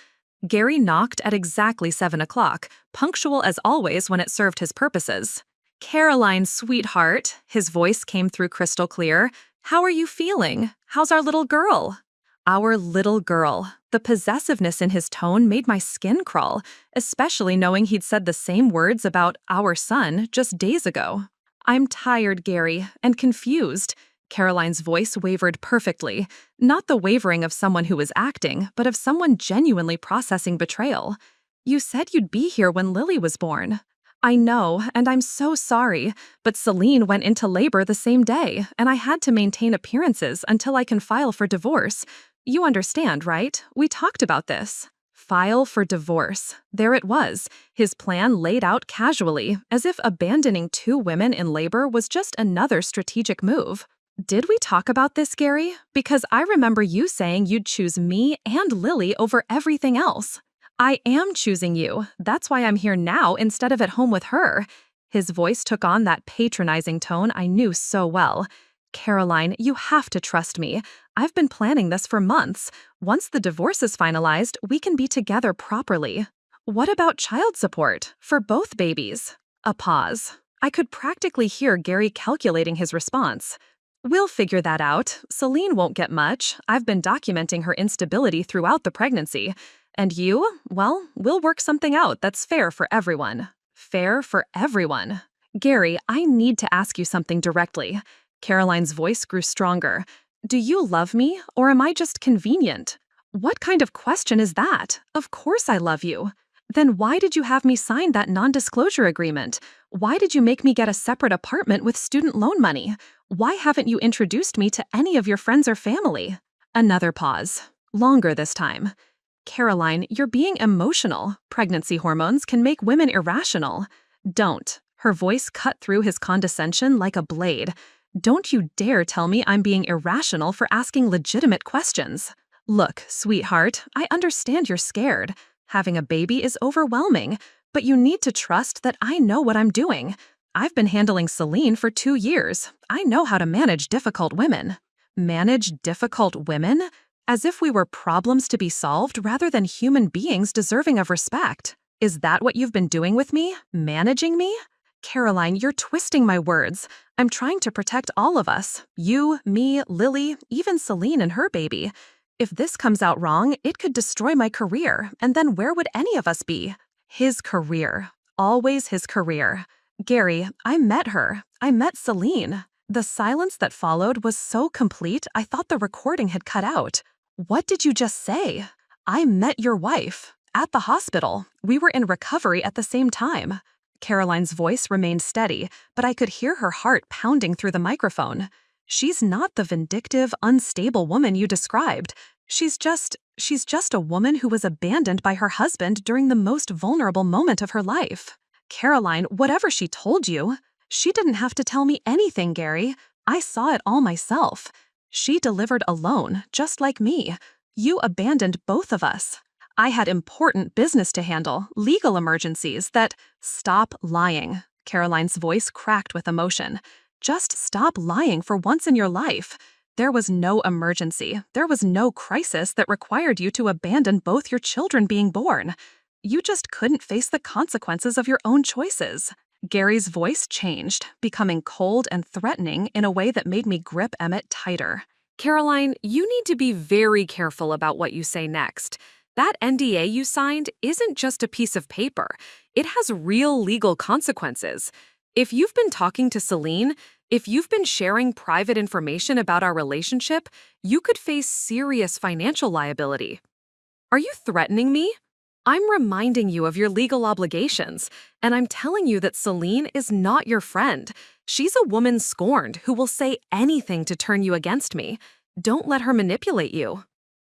Gary knocked at exactly 7 o'clock, punctual as always when it served his purposes. "Caroline, sweetheart," his voice came through crystal clear. "How are you feeling? How's our little girl?" Our little girl. The possessiveness in his tone made my skin crawl, especially knowing he'd said the same words about our son just days ago. "I'm tired, Gary, and confused." Caroline's voice wavered perfectly, not the wavering of someone who was acting, but of someone genuinely processing betrayal. "You said you'd be here when Lily was born." "I know, and I'm so sorry, but Celine went into labor the same day, and I had to maintain appearances until I can file for divorce. You understand, right? We talked about this." File for divorce. There it was, his plan laid out casually, as if abandoning 2 women in labor was just another strategic move. "Did we talk about this, Gary? Because I remember you saying you'd choose me and Lily over everything else." "I am choosing you. That's why I'm here now instead of at home with her." His voice took on that patronizing tone I knew so well. "Caroline, you have to trust me. I've been planning this for months. Once the divorce is finalized, we can be together properly." "What about child support? For both babies?" A pause. I could practically hear Gary calculating his response. "We'll figure that out. Celine won't get much. I've been documenting her instability throughout the pregnancy. And you? Well, we'll work something out that's fair for everyone." Fair for everyone. "Gary, I need to ask you something directly." Caroline's voice grew stronger. "Do you love me, or am I just convenient?" "What kind of question is that? Of course I love you." "Then why did you have me sign that non-disclosure agreement? Why did you make me get a separate apartment with student loan money? Why haven't you introduced me to any of your friends or family?" Another pause. Longer this time. "Caroline, you're being emotional. Pregnancy hormones can make women irrational." "Don't." Her voice cut through his condescension like a blade. "Don't you dare tell me I'm being irrational for asking legitimate questions." "Look, sweetheart, I understand you're scared. Having a baby is overwhelming, but you need to trust that I know what I'm doing. I've been handling Celine for 2 years. I know how to manage difficult women." Manage difficult women? As if we were problems to be solved rather than human beings deserving of respect. Is that what you've been doing with me? Managing me? "Caroline, you're twisting my words. I'm trying to protect all of us. You, me, Lily, even Celine and her baby. If this comes out wrong, it could destroy my career, and then where would any of us be?" His career. Always his career. "Gary, I met her. I met Celine." The silence that followed was so complete I thought the recording had cut out. "What did you just say?" "I met your wife. At the hospital. We were in recovery at the same time." Caroline's voice remained steady, but I could hear her heart pounding through the microphone. "She's not the vindictive, unstable woman you described. She's just a woman who was abandoned by her husband during the most vulnerable moment of her life." "Caroline, whatever she told you, she didn't have to tell me anything, Gary. I saw it all myself. She delivered alone, just like me. You abandoned both of us. I had important business to handle, legal emergencies that—" "Stop lying." Caroline's voice cracked with emotion. "Just stop lying for once in your life. There was no emergency. There was no crisis that required you to abandon both your children being born. You just couldn't face the consequences of your own choices." Gary's voice changed, becoming cold and threatening in a way that made me grip Emmett tighter. "Caroline, you need to be very careful about what you say next. That NDA you signed isn't just a piece of paper. It has real legal consequences. If you've been talking to Celine, if you've been sharing private information about our relationship, you could face serious financial liability." "Are you threatening me?" "I'm reminding you of your legal obligations, and I'm telling you that Celine is not your friend. She's a woman scorned who will say anything to turn you against me. Don't let her manipulate you."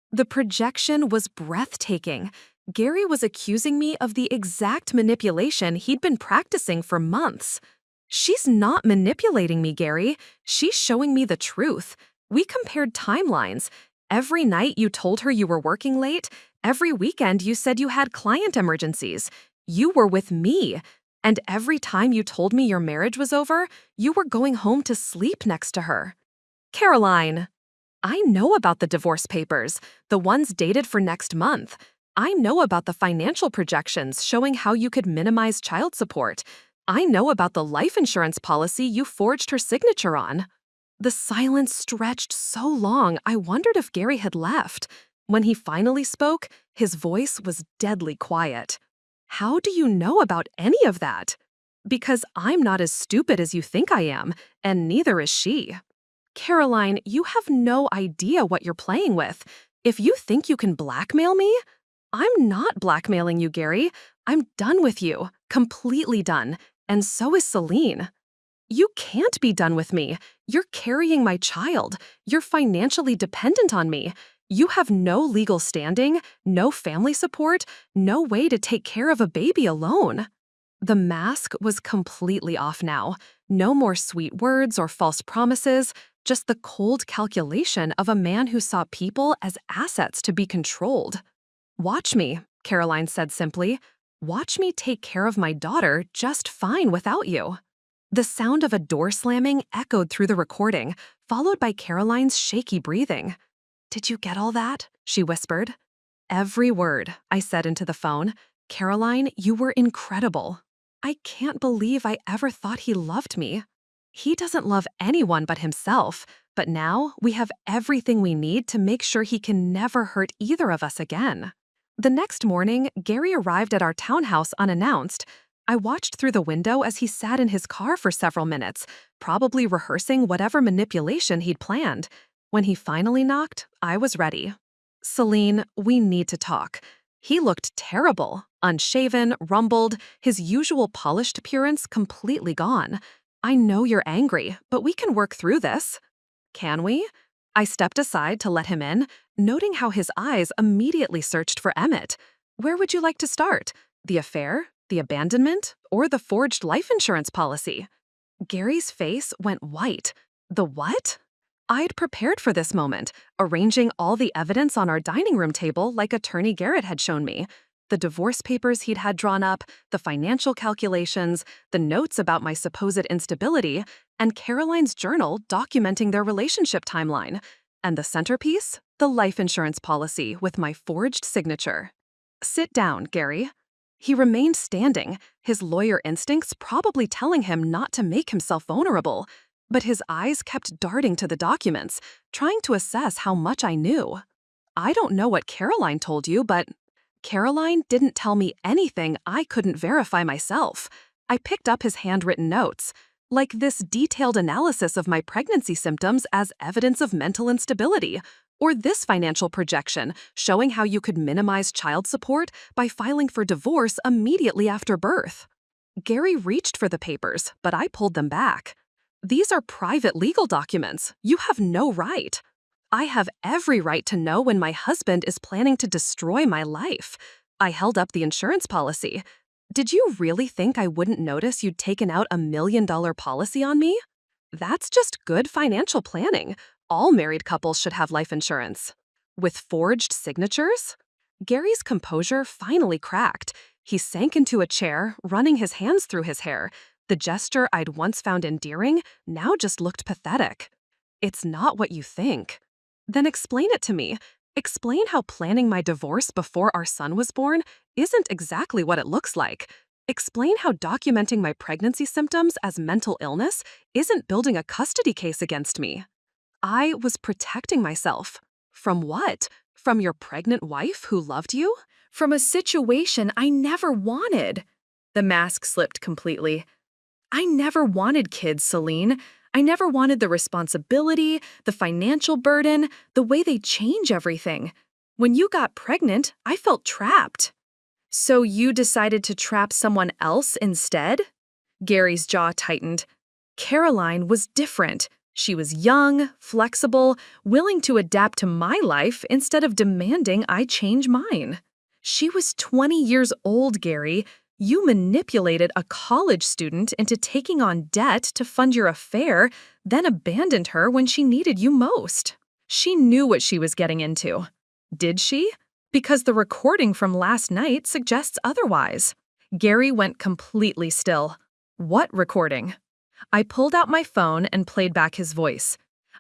The projection was breathtaking. Gary was accusing me of the exact manipulation he'd been practicing for months. She's not manipulating me, Gary. She's showing me the truth. We compared timelines. Every night you told her you were working late. Every weekend you said you had client emergencies. You were with me. And every time you told me your marriage was over, you were going home to sleep next to her. Caroline, I know about the divorce papers, the ones dated for next month. I know about the financial projections showing how you could minimize child support. I know about the life insurance policy you forged her signature on. The silence stretched so long, I wondered if Gary had left. When he finally spoke, his voice was deadly quiet. How do you know about any of that? Because I'm not as stupid as you think I am, and neither is she. Caroline, you have no idea what you're playing with. If you think you can blackmail me, I'm not blackmailing you, Gary. I'm done with you, completely done, and so is Celine. You can't be done with me. You're carrying my child. You're financially dependent on me. You have no legal standing, no family support, no way to take care of a baby alone. The mask was completely off now. No more sweet words or false promises, just the cold calculation of a man who saw people as assets to be controlled. Watch me, Caroline said simply. Watch me take care of my daughter just fine without you. The sound of a door slamming echoed through the recording, followed by Caroline's shaky breathing. Did you get all that? She whispered. Every word, I said into the phone. Caroline, you were incredible. I can't believe I ever thought he loved me. He doesn't love anyone but himself, but now we have everything we need to make sure he can never hurt either of us again. The next morning, Gary arrived at our townhouse unannounced. I watched through the window as he sat in his car for several minutes, probably rehearsing whatever manipulation he'd planned. When he finally knocked, I was ready. Celine, we need to talk. He looked terrible, unshaven, rumpled, his usual polished appearance completely gone. I know you're angry, but we can work through this. Can we? I stepped aside to let him in, noting how his eyes immediately searched for Emmett. Where would you like to start? The affair, the abandonment, or the forged life insurance policy? Gary's face went white. The what? I'd prepared for this moment, arranging all the evidence on our dining room table like Attorney Garrett had shown me. The divorce papers he'd had drawn up, the financial calculations, the notes about my supposed instability, and Caroline's journal documenting their relationship timeline. And the centerpiece? The life insurance policy with my forged signature. Sit down, Gary. He remained standing, his lawyer instincts probably telling him not to make himself vulnerable. But his eyes kept darting to the documents, trying to assess how much I knew. I don't know what Caroline told you, but Caroline didn't tell me anything I couldn't verify myself. I picked up his handwritten notes, like this detailed analysis of my pregnancy symptoms as evidence of mental instability, or this financial projection showing how you could minimize child support by filing for divorce immediately after birth. Gary reached for the papers, but I pulled them back. These are private legal documents. You have no right. I have every right to know when my husband is planning to destroy my life. I held up the insurance policy. Did you really think I wouldn't notice you'd taken out $1 million policy on me? That's just good financial planning. All married couples should have life insurance. With forged signatures? Gary's composure finally cracked. He sank into a chair, running his hands through his hair. The gesture I'd once found endearing now just looked pathetic. It's not what you think. Then explain it to me. Explain how planning my divorce before our son was born isn't exactly what it looks like. Explain how documenting my pregnancy symptoms as mental illness isn't building a custody case against me. I was protecting myself. From what? From your pregnant wife who loved you? From a situation I never wanted. The mask slipped completely. I never wanted kids, Celine. I never wanted the responsibility, the financial burden, the way they change everything. When you got pregnant, I felt trapped. So you decided to trap someone else instead? Gary's jaw tightened. Caroline was different. She was young, flexible, willing to adapt to my life instead of demanding I change mine. She was 20 years old, Gary. You manipulated a college student into taking on debt to fund your affair, then abandoned her when she needed you most. She knew what she was getting into. Did she? Because the recording from last night suggests otherwise. Gary went completely still. What recording? I pulled out my phone and played back his voice.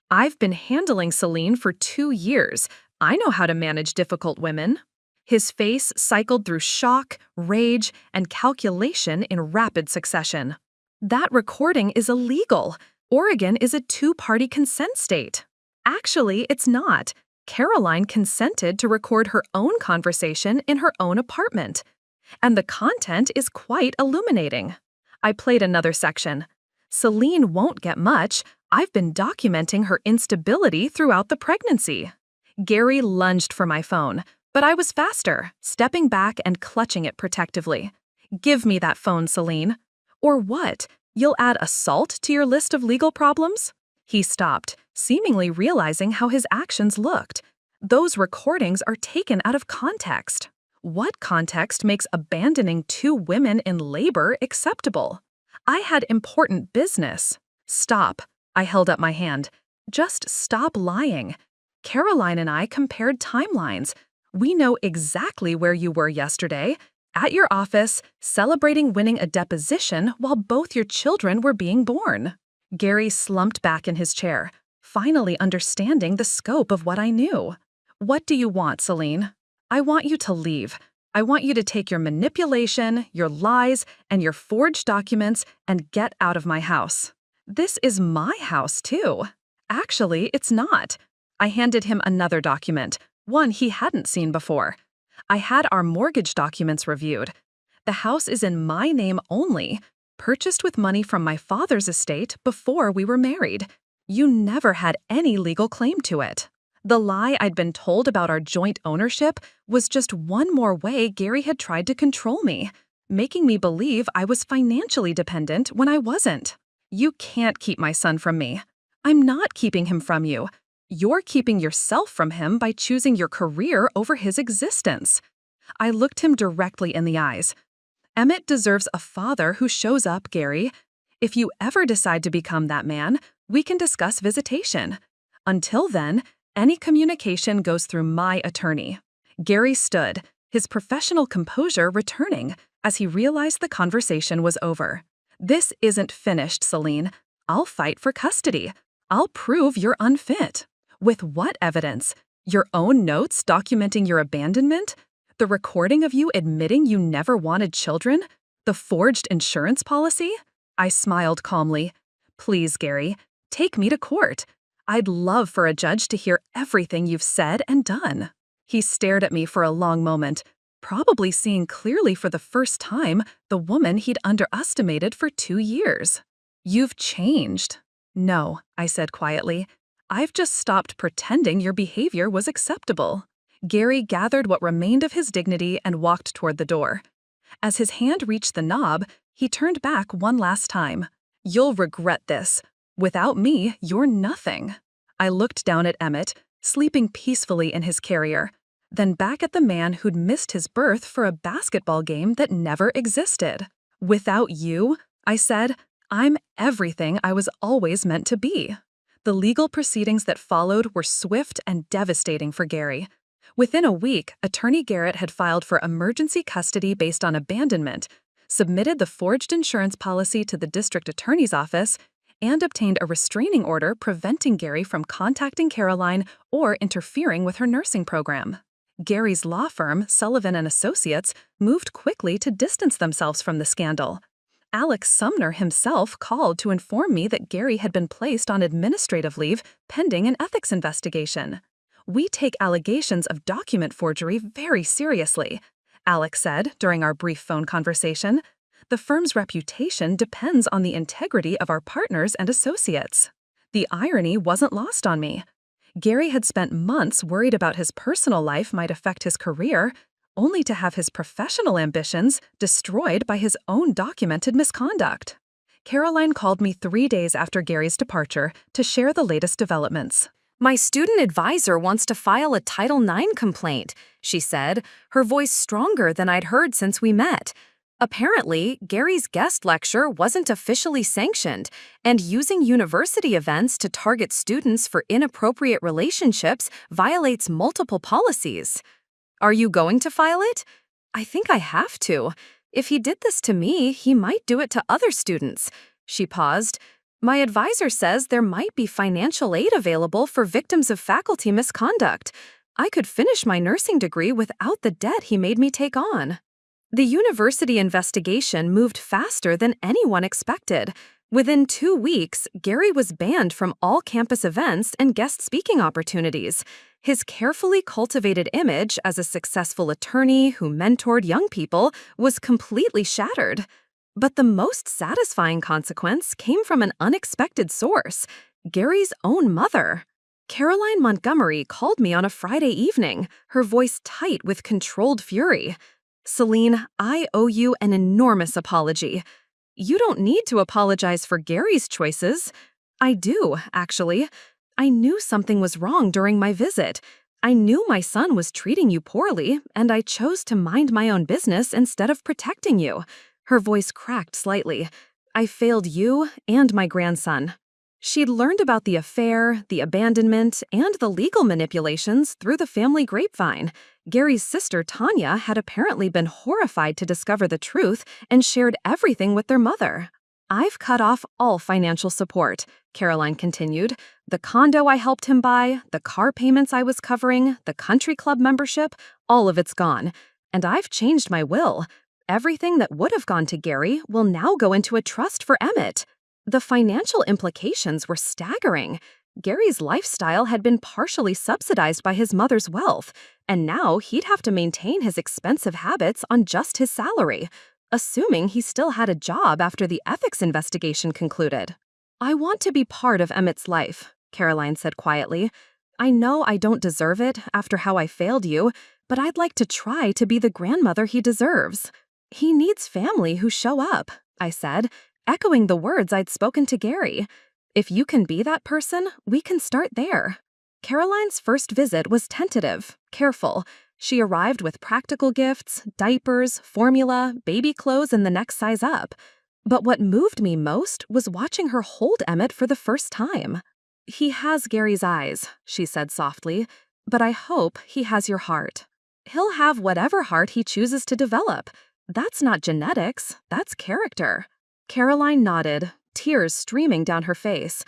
I've been handling Celine for 2 years. I know how to manage difficult women. His face cycled through shock, rage, and calculation in rapid succession. That recording is illegal. Oregon is a two-party consent state. Actually, it's not. Caroline consented to record her own conversation in her own apartment. And the content is quite illuminating. I played another section. Celine won't get much. I've been documenting her instability throughout the pregnancy. Gary lunged for my phone, but I was faster, stepping back and clutching it protectively. Give me that phone, Celine. Or what? You'll add assault to your list of legal problems? He stopped, seemingly realizing how his actions looked. Those recordings are taken out of context. What context makes abandoning 2 women in labor acceptable? I had important business. Stop. I held up my hand. Just stop lying. Caroline and I compared timelines. We know exactly where you were yesterday, at your office, celebrating winning a deposition while both your children were being born. Gary slumped back in his chair, finally understanding the scope of what I knew. What do you want, Celine? I want you to leave. I want you to take your manipulation, your lies, and your forged documents and get out of my house. This is my house, too. Actually, it's not. I handed him another document, one he hadn't seen before. I had our mortgage documents reviewed. The house is in my name only, purchased with money from my father's estate before we were married. You never had any legal claim to it. The lie I'd been told about our joint ownership was just one more way Gary had tried to control me, making me believe I was financially dependent when I wasn't. You can't keep my son from me. I'm not keeping him from you. You're keeping yourself from him by choosing your career over his existence. I looked him directly in the eyes. Emmett deserves a father who shows up, Gary. If you ever decide to become that man, we can discuss visitation. Until then, any communication goes through my attorney. Gary stood, his professional composure returning as he realized the conversation was over. This isn't finished, Celine. I'll fight for custody. I'll prove you're unfit. With what evidence? Your own notes documenting your abandonment? The recording of you admitting you never wanted children? The forged insurance policy? I smiled calmly. Please, Gary, take me to court. I'd love for a judge to hear everything you've said and done. He stared at me for a long moment, probably seeing clearly for the first time the woman he'd underestimated for 2 years. You've changed. No, I said quietly. I've just stopped pretending your behavior was acceptable. Gary gathered what remained of his dignity and walked toward the door. As his hand reached the knob, he turned back one last time. You'll regret this. Without me, you're nothing. I looked down at Emmett, sleeping peacefully in his carrier, then back at the man who'd missed his berth for a basketball game that never existed. Without you, I said, I'm everything I was always meant to be. The legal proceedings that followed were swift and devastating for Gary. Within a week, Attorney Garrett had filed for emergency custody based on abandonment, submitted the forged insurance policy to the district attorney's office, and obtained a restraining order preventing Gary from contacting Caroline or interfering with her nursing program. Gary's law firm, Sullivan & Associates, moved quickly to distance themselves from the scandal. Alex Sumner himself called to inform me that Gary had been placed on administrative leave pending an ethics investigation. We take allegations of document forgery very seriously, Alex said during our brief phone conversation. The firm's reputation depends on the integrity of our partners and associates. The irony wasn't lost on me. Gary had spent months worried about his personal life might affect his career, only to have his professional ambitions destroyed by his own documented misconduct. Caroline called me 3 days after Gary's departure to share the latest developments. My student advisor wants to file a Title IX complaint, she said, her voice stronger than I'd heard since we met. Apparently, Gary's guest lecture wasn't officially sanctioned, and using university events to target students for inappropriate relationships violates multiple policies. Are you going to file it? I think I have to. If he did this to me, he might do it to other students. She paused. My advisor says there might be financial aid available for victims of faculty misconduct. I could finish my nursing degree without the debt he made me take on. The university investigation moved faster than anyone expected. Within 2 weeks, Gary was banned from all campus events and guest speaking opportunities. His carefully cultivated image as a successful attorney who mentored young people was completely shattered. But the most satisfying consequence came from an unexpected source, Gary's own mother. Caroline Montgomery called me on a Friday evening, her voice tight with controlled fury. Celine, I owe you an enormous apology. You don't need to apologize for Gary's choices. I do, actually. I knew something was wrong during my visit. I knew my son was treating you poorly, and I chose to mind my own business instead of protecting you. Her voice cracked slightly. I failed you and my grandson. She'd learned about the affair, the abandonment, and the legal manipulations through the family grapevine. Gary's sister, Tanya, had apparently been horrified to discover the truth and shared everything with their mother. I've cut off all financial support, Caroline continued. The condo I helped him buy, the car payments I was covering, the country club membership, all of it's gone. And I've changed my will. Everything that would have gone to Gary will now go into a trust for Emmett. The financial implications were staggering. Gary's lifestyle had been partially subsidized by his mother's wealth, and now he'd have to maintain his expensive habits on just his salary, assuming he still had a job after the ethics investigation concluded. I want to be part of Emmett's life, Caroline said quietly. I know I don't deserve it after how I failed you, but I'd like to try to be the grandmother he deserves. He needs family who show up, I said, echoing the words I'd spoken to Gary. If you can be that person, we can start there. Caroline's first visit was tentative, careful. She arrived with practical gifts, diapers, formula, baby clothes, and the next size up. But what moved me most was watching her hold Emmett for the first time. He has Gary's eyes, she said softly, but I hope he has your heart. He'll have whatever heart he chooses to develop. That's not genetics, that's character. Caroline nodded, tears streaming down her face.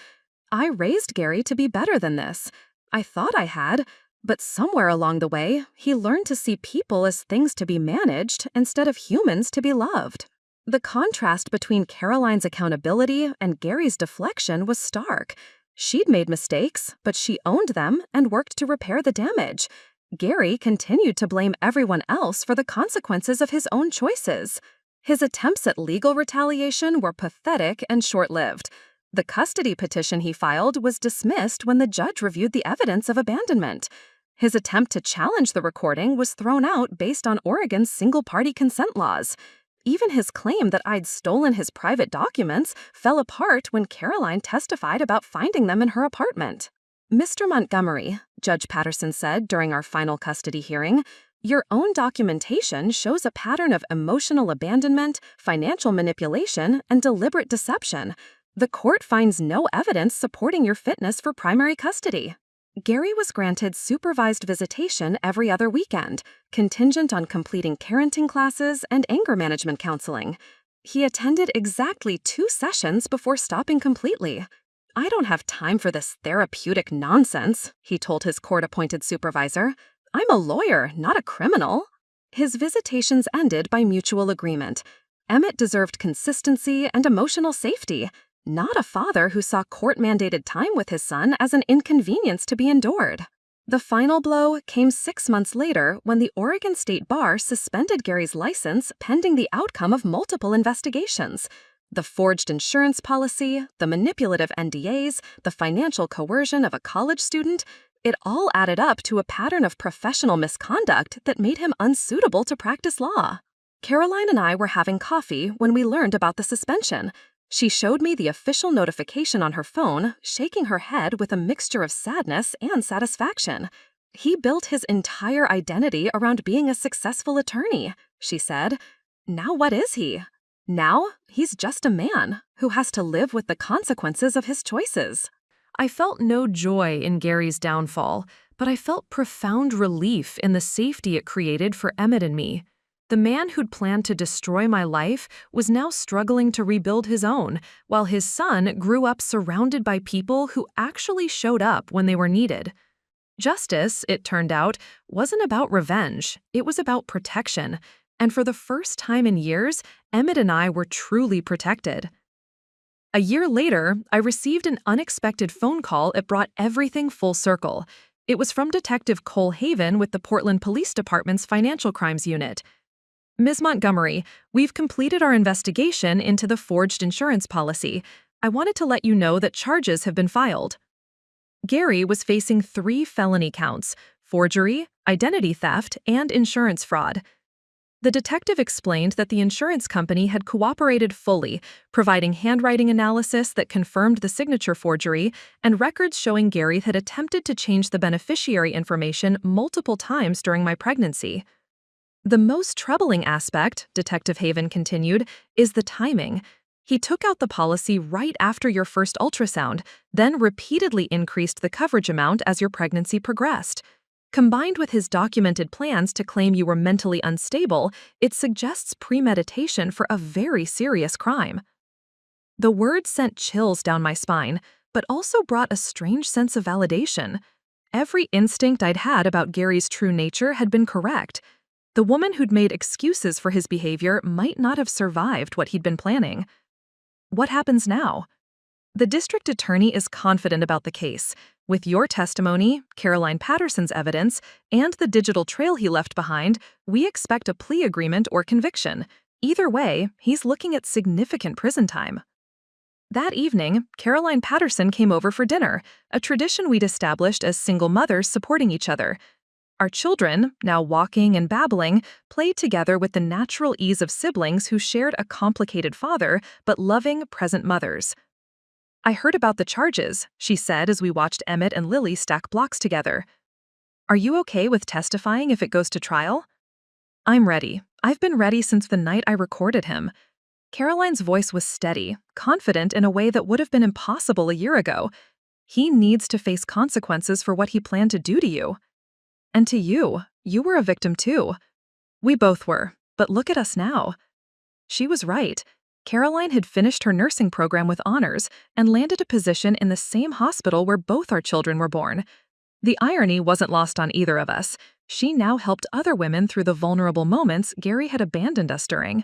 I raised Gary to be better than this. I thought I had, but somewhere along the way, he learned to see people as things to be managed instead of humans to be loved. The contrast between Caroline's accountability and Gary's deflection was stark. She'd made mistakes, but she owned them and worked to repair the damage. Gary continued to blame everyone else for the consequences of his own choices. His attempts at legal retaliation were pathetic and short-lived. The custody petition he filed was dismissed when the judge reviewed the evidence of abandonment. His attempt to challenge the recording was thrown out based on Oregon's single-party consent laws. Even his claim that I'd stolen his private documents fell apart when Caroline testified about finding them in her apartment. Mr. Montgomery, Judge Patterson said during our final custody hearing, your own documentation shows a pattern of emotional abandonment, financial manipulation, and deliberate deception. The court finds no evidence supporting your fitness for primary custody. Gary was granted supervised visitation every other weekend, contingent on completing parenting classes and anger management counseling. He attended exactly 2 sessions before stopping completely. I don't have time for this therapeutic nonsense, he told his court-appointed supervisor. I'm a lawyer, not a criminal. His visitations ended by mutual agreement. Emmett deserved consistency and emotional safety, not a father who saw court-mandated time with his son as an inconvenience to be endured. The final blow came 6 months later when the Oregon State Bar suspended Gary's license pending the outcome of multiple investigations. The forged insurance policy, the manipulative NDAs, the financial coercion of a college student, it all added up to a pattern of professional misconduct that made him unsuitable to practice law. Caroline and I were having coffee when we learned about the suspension. She showed me the official notification on her phone, shaking her head with a mixture of sadness and satisfaction. He built his entire identity around being a successful attorney, she said. Now what is he? Now he's just a man who has to live with the consequences of his choices. I felt no joy in Gary's downfall, but I felt profound relief in the safety it created for Emmett and me. The man who'd planned to destroy my life was now struggling to rebuild his own, while his son grew up surrounded by people who actually showed up when they were needed. Justice, it turned out, wasn't about revenge, it was about protection, and for the first time in years, Emmett and I were truly protected. A year later, I received an unexpected phone call that brought everything full circle. It was from Detective Cole Haven with the Portland Police Department's Financial Crimes Unit. Ms. Montgomery, we've completed our investigation into the forged insurance policy. I wanted to let you know that charges have been filed. Gary was facing 3 felony counts: forgery, identity theft, and insurance fraud. The detective explained that the insurance company had cooperated fully, providing handwriting analysis that confirmed the signature forgery and records showing Gary had attempted to change the beneficiary information multiple times during my pregnancy. The most troubling aspect, Detective Haven continued, is the timing. He took out the policy right after your first ultrasound, then repeatedly increased the coverage amount as your pregnancy progressed. Combined with his documented plans to claim you were mentally unstable, it suggests premeditation for a very serious crime. The words sent chills down my spine, but also brought a strange sense of validation. Every instinct I'd had about Gary's true nature had been correct. The woman who'd made excuses for his behavior might not have survived what he'd been planning. What happens now? The district attorney is confident about the case. With your testimony, Caroline Patterson's evidence, and the digital trail he left behind, we expect a plea agreement or conviction. Either way, he's looking at significant prison time. That evening, Caroline Patterson came over for dinner, a tradition we'd established as single mothers supporting each other. Our children, now walking and babbling, played together with the natural ease of siblings who shared a complicated father but loving, present mothers. I heard about the charges, she said as we watched Emmett and Lily stack blocks together. Are you okay with testifying if it goes to trial? I'm ready. I've been ready since the night I recorded him. Caroline's voice was steady, confident in a way that would have been impossible a year ago. He needs to face consequences for what he planned to do to you. And to you, you were a victim too. We both were, but look at us now. She was right. Caroline had finished her nursing program with honors and landed a position in the same hospital where both our children were born. The irony wasn't lost on either of us. She now helped other women through the vulnerable moments Gary had abandoned us during.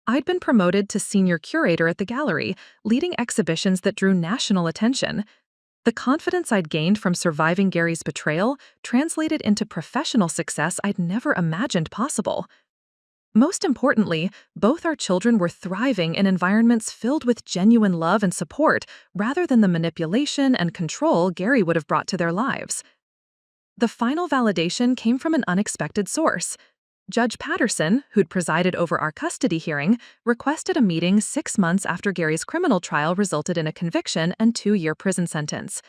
I'd been promoted to senior curator at the gallery, leading exhibitions that drew national attention. The confidence I'd gained from surviving Gary's betrayal translated into professional success I'd never imagined possible. Most importantly, both our children were thriving in environments filled with genuine love and support rather than the manipulation and control Gary would have brought to their lives. The final validation came from an unexpected source. Judge Patterson, who'd presided over our custody hearing, requested a meeting 6 months after Gary's criminal trial resulted in a conviction and 2-year prison sentence.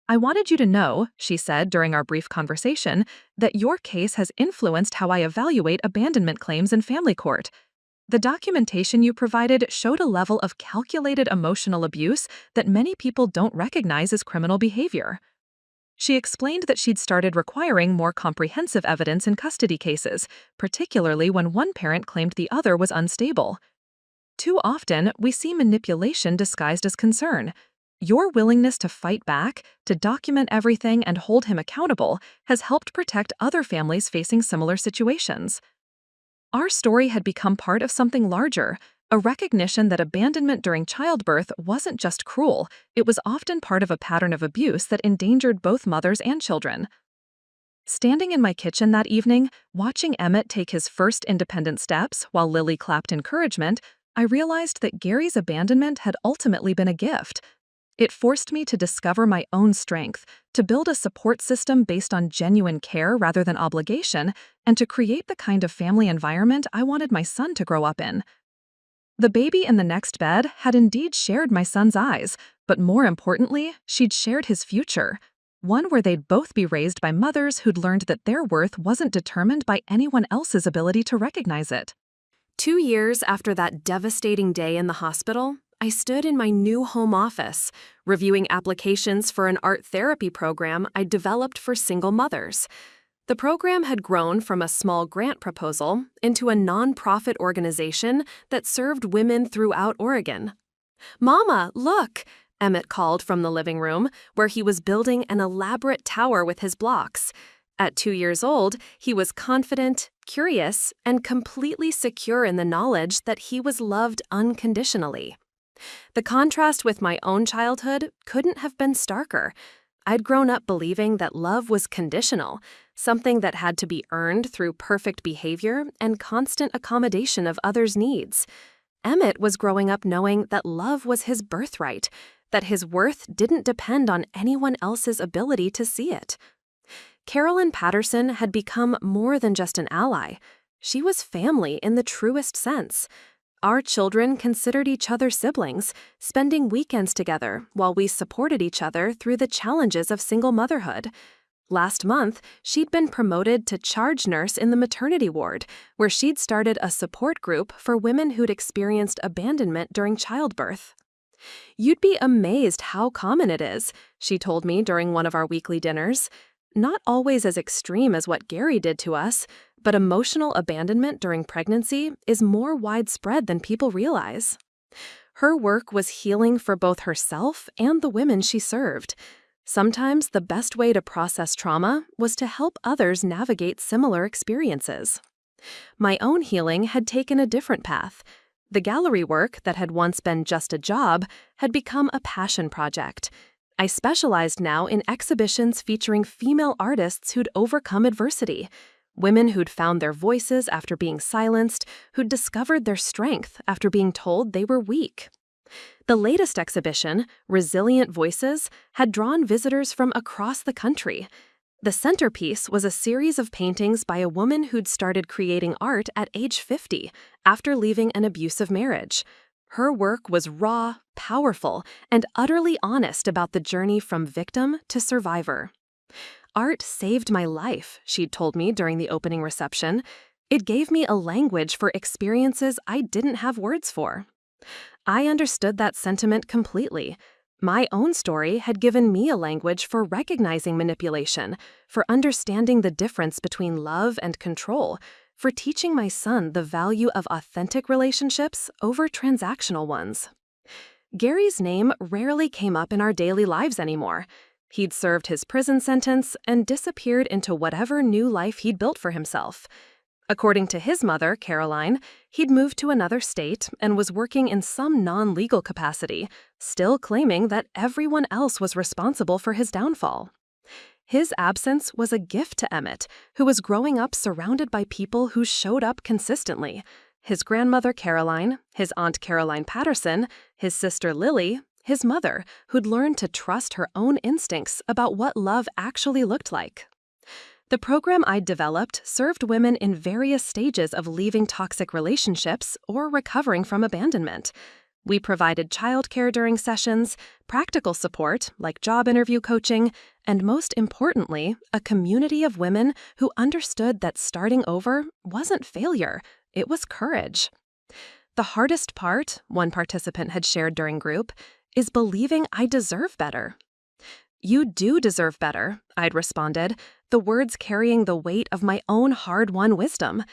I wanted you to know, she said during our brief conversation, that your case has influenced how I evaluate abandonment claims in family court. The documentation you provided showed a level of calculated emotional abuse that many people don't recognize as criminal behavior. She explained that she'd started requiring more comprehensive evidence in custody cases, particularly when one parent claimed the other was unstable. Too often, we see manipulation disguised as concern. Your willingness to fight back, to document everything and hold him accountable, has helped protect other families facing similar situations. Our story had become part of something larger, a recognition that abandonment during childbirth wasn't just cruel, it was often part of a pattern of abuse that endangered both mothers and children. Standing in my kitchen that evening, watching Emmett take his first independent steps while Lily clapped encouragement, I realized that Gary's abandonment had ultimately been a gift. It forced me to discover my own strength, to build a support system based on genuine care rather than obligation, and to create the kind of family environment I wanted my son to grow up in. The baby in the next bed had indeed shared my son's eyes, but more importantly, she'd shared his future. One where they'd both be raised by mothers who'd learned that their worth wasn't determined by anyone else's ability to recognize it. 2 years after that devastating day in the hospital, I stood in my new home office, reviewing applications for an art therapy program I developed for single mothers. The program had grown from a small grant proposal into a nonprofit organization that served women throughout Oregon. "Mama, look!" Emmett called from the living room, where he was building an elaborate tower with his blocks. At 2 years old, he was confident, curious, and completely secure in the knowledge that he was loved unconditionally. The contrast with my own childhood couldn't have been starker. I'd grown up believing that love was conditional, something that had to be earned through perfect behavior and constant accommodation of others' needs. Emmett was growing up knowing that love was his birthright, that his worth didn't depend on anyone else's ability to see it. Carolyn Patterson had become more than just an ally. She was family in the truest sense. Our children considered each other siblings, spending weekends together while we supported each other through the challenges of single motherhood. Last month, she'd been promoted to charge nurse in the maternity ward, where she'd started a support group for women who'd experienced abandonment during childbirth. "You'd be amazed how common it is," she told me during one of our weekly dinners. "Not always as extreme as what Gary did to us, but emotional abandonment during pregnancy is more widespread than people realize." Her work was healing for both herself and the women she served. Sometimes the best way to process trauma was to help others navigate similar experiences. My own healing had taken a different path. The gallery work that had once been just a job had become a passion project. I specialized now in exhibitions featuring female artists who'd overcome adversity, women who'd found their voices after being silenced, who'd discovered their strength after being told they were weak. The latest exhibition, Resilient Voices, had drawn visitors from across the country. The centerpiece was a series of paintings by a woman who'd started creating art at age 50 after leaving an abusive marriage. Her work was raw, powerful, and utterly honest about the journey from victim to survivor. "Art saved my life," she'd told me during the opening reception. "It gave me a language for experiences I didn't have words for." I understood that sentiment completely. My own story had given me a language for recognizing manipulation, for understanding the difference between love and control, for teaching my son the value of authentic relationships over transactional ones. Gary's name rarely came up in our daily lives anymore. He'd served his prison sentence and disappeared into whatever new life he'd built for himself. According to his mother, Caroline, he'd moved to another state and was working in some non-legal capacity, still claiming that everyone else was responsible for his downfall. His absence was a gift to Emmett, who was growing up surrounded by people who showed up consistently. His grandmother, Caroline, his aunt Caroline Patterson, his sister Lily, his mother, who'd learned to trust her own instincts about what love actually looked like. The program I'd developed served women in various stages of leaving toxic relationships or recovering from abandonment. We provided childcare during sessions, practical support like job interview coaching, and most importantly, a community of women who understood that starting over wasn't failure, it was courage. "The hardest part," one participant had shared during group, "is believing I deserve better." "You do deserve better," I'd responded, the words carrying the weight of my own hard-won wisdom.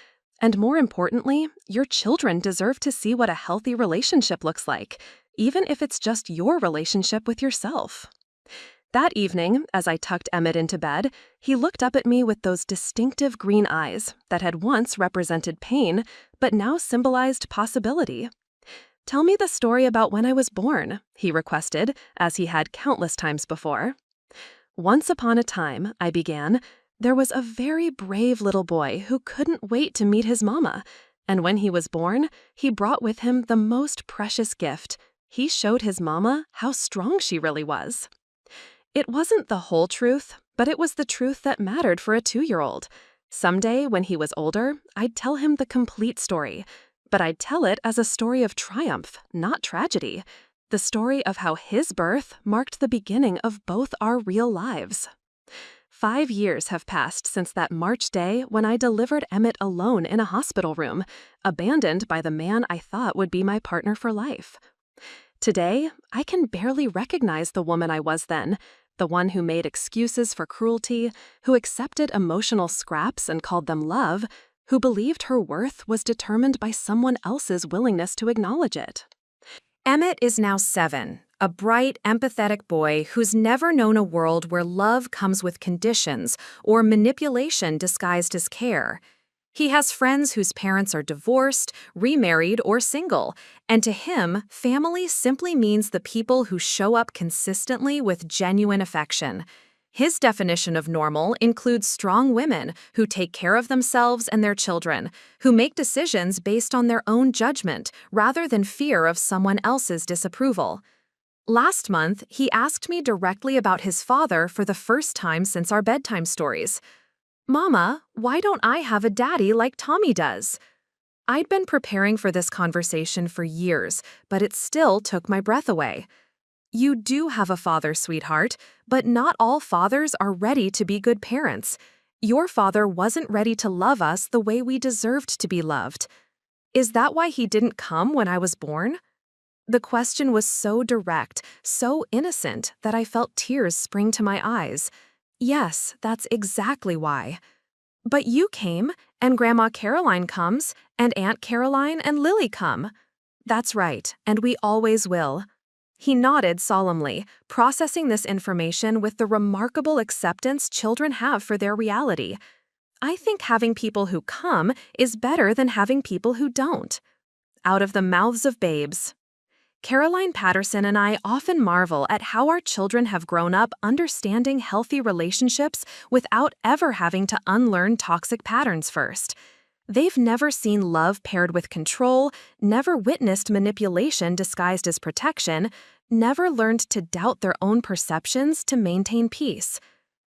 "And more importantly, your children deserve to see what a healthy relationship looks like, even if it's just your relationship with yourself." That evening, as I tucked Emmett into bed, he looked up at me with those distinctive green eyes that had once represented pain, but now symbolized possibility. "Tell me the story about when I was born," he requested, as he had countless times before. "Once upon a time," I began, "there was a very brave little boy who couldn't wait to meet his mama, and when he was born, he brought with him the most precious gift. He showed his mama how strong she really was." It wasn't the whole truth, but it was the truth that mattered for a 2-year-old. Someday, when he was older, I'd tell him the complete story. but I'd tell it as a story of triumph, not tragedy. The story of how his birth marked the beginning of both our real lives. 5 years have passed since that March day when I delivered Emmett alone in a hospital room, abandoned by the man I thought would be my partner for life. Today, I can barely recognize the woman I was then, the one who made excuses for cruelty, who accepted emotional scraps and called them love, who believed her worth was determined by someone else's willingness to acknowledge it. Emmett is now 7, a bright, empathetic boy who's never known a world where love comes with conditions or manipulation disguised as care. He has friends whose parents are divorced, remarried, or single, and to him, family simply means the people who show up consistently with genuine affection. His definition of normal includes strong women who take care of themselves and their children, who make decisions based on their own judgment rather than fear of someone else's disapproval. Last month, he asked me directly about his father for the first time since our bedtime stories. "Mama, why don't I have a daddy like Tommy does?" I'd been preparing for this conversation for years, but it still took my breath away. You do have a father, sweetheart, but not all fathers are ready to be good parents. Your father wasn't ready to love us the way we deserved to be loved. Is that why he didn't come when I was born? The question was so direct, so innocent, that I felt tears spring to my eyes. Yes, that's exactly why. But you came, and Grandma Caroline comes, and Aunt Caroline and Lily come. That's right, and we always will. He nodded solemnly, processing this information with the remarkable acceptance children have for their reality. I think having people who come is better than having people who don't. Out of the mouths of babes. Caroline Patterson and I often marvel at how our children have grown up understanding healthy relationships without ever having to unlearn toxic patterns first. They've never seen love paired with control, never witnessed manipulation disguised as protection, never learned to doubt their own perceptions to maintain peace.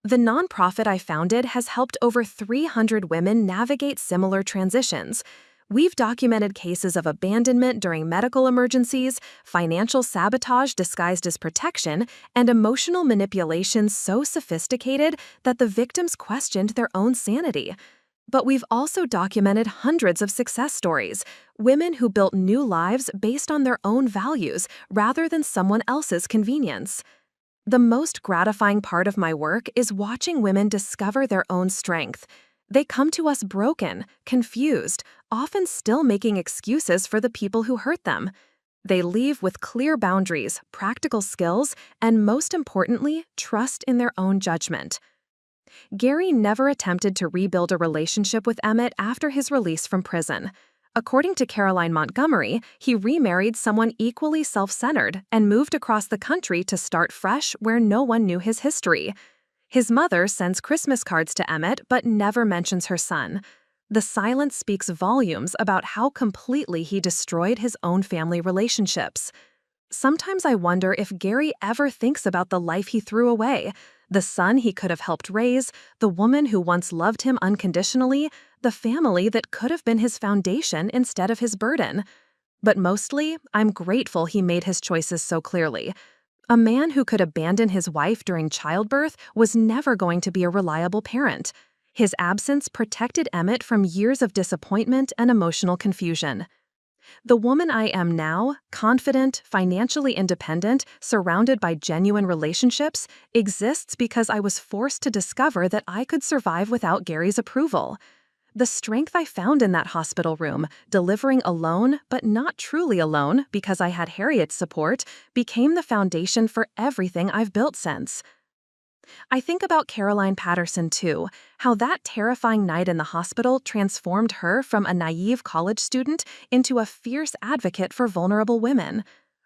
The nonprofit I founded has helped over 300 women navigate similar transitions. We've documented cases of abandonment during medical emergencies, financial sabotage disguised as protection, and emotional manipulation so sophisticated that the victims questioned their own sanity. But we've also documented hundreds of success stories, women who built new lives based on their own values rather than someone else's convenience. The most gratifying part of my work is watching women discover their own strength. They come to us broken, confused, often still making excuses for the people who hurt them. They leave with clear boundaries, practical skills, and most importantly, trust in their own judgment. Gary never attempted to rebuild a relationship with Emmett after his release from prison. According to Caroline Montgomery, he remarried someone equally self-centered and moved across the country to start fresh where no one knew his history. His mother sends Christmas cards to Emmett but never mentions her son. The silence speaks volumes about how completely he destroyed his own family relationships. Sometimes I wonder if Gary ever thinks about the life he threw away, the son he could have helped raise, the woman who once loved him unconditionally, the family that could have been his foundation instead of his burden. But mostly, I'm grateful he made his choices so clearly. A man who could abandon his wife during childbirth was never going to be a reliable parent. His absence protected Emmett from years of disappointment and emotional confusion. The woman I am now, confident, financially independent, surrounded by genuine relationships, exists because I was forced to discover that I could survive without Gary's approval. The strength I found in that hospital room, delivering alone, but not truly alone because I had Harriet's support, became the foundation for everything I've built since. I think about Caroline Patterson too, how that terrifying night in the hospital transformed her from a naive college student into a fierce advocate for vulnerable women.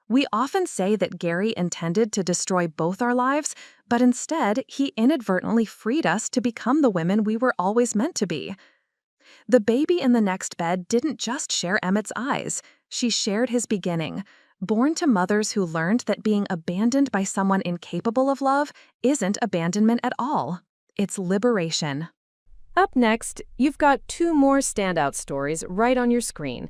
We often say that Gary intended to destroy both our lives, but instead he inadvertently freed us to become the women we were always meant to be. The baby in the next bed didn't just share Emmett's eyes, she shared his beginning. Born to mothers who learned that being abandoned by someone incapable of love isn't abandonment at all. It's liberation. Up next, you've got 2 more standout stories right on your screen.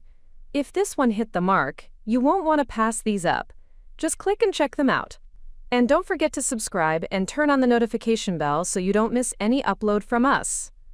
If this one hit the mark, you won't want to pass these up. Just click and check them out. And don't forget to subscribe and turn on the notification bell so you don't miss any upload from us.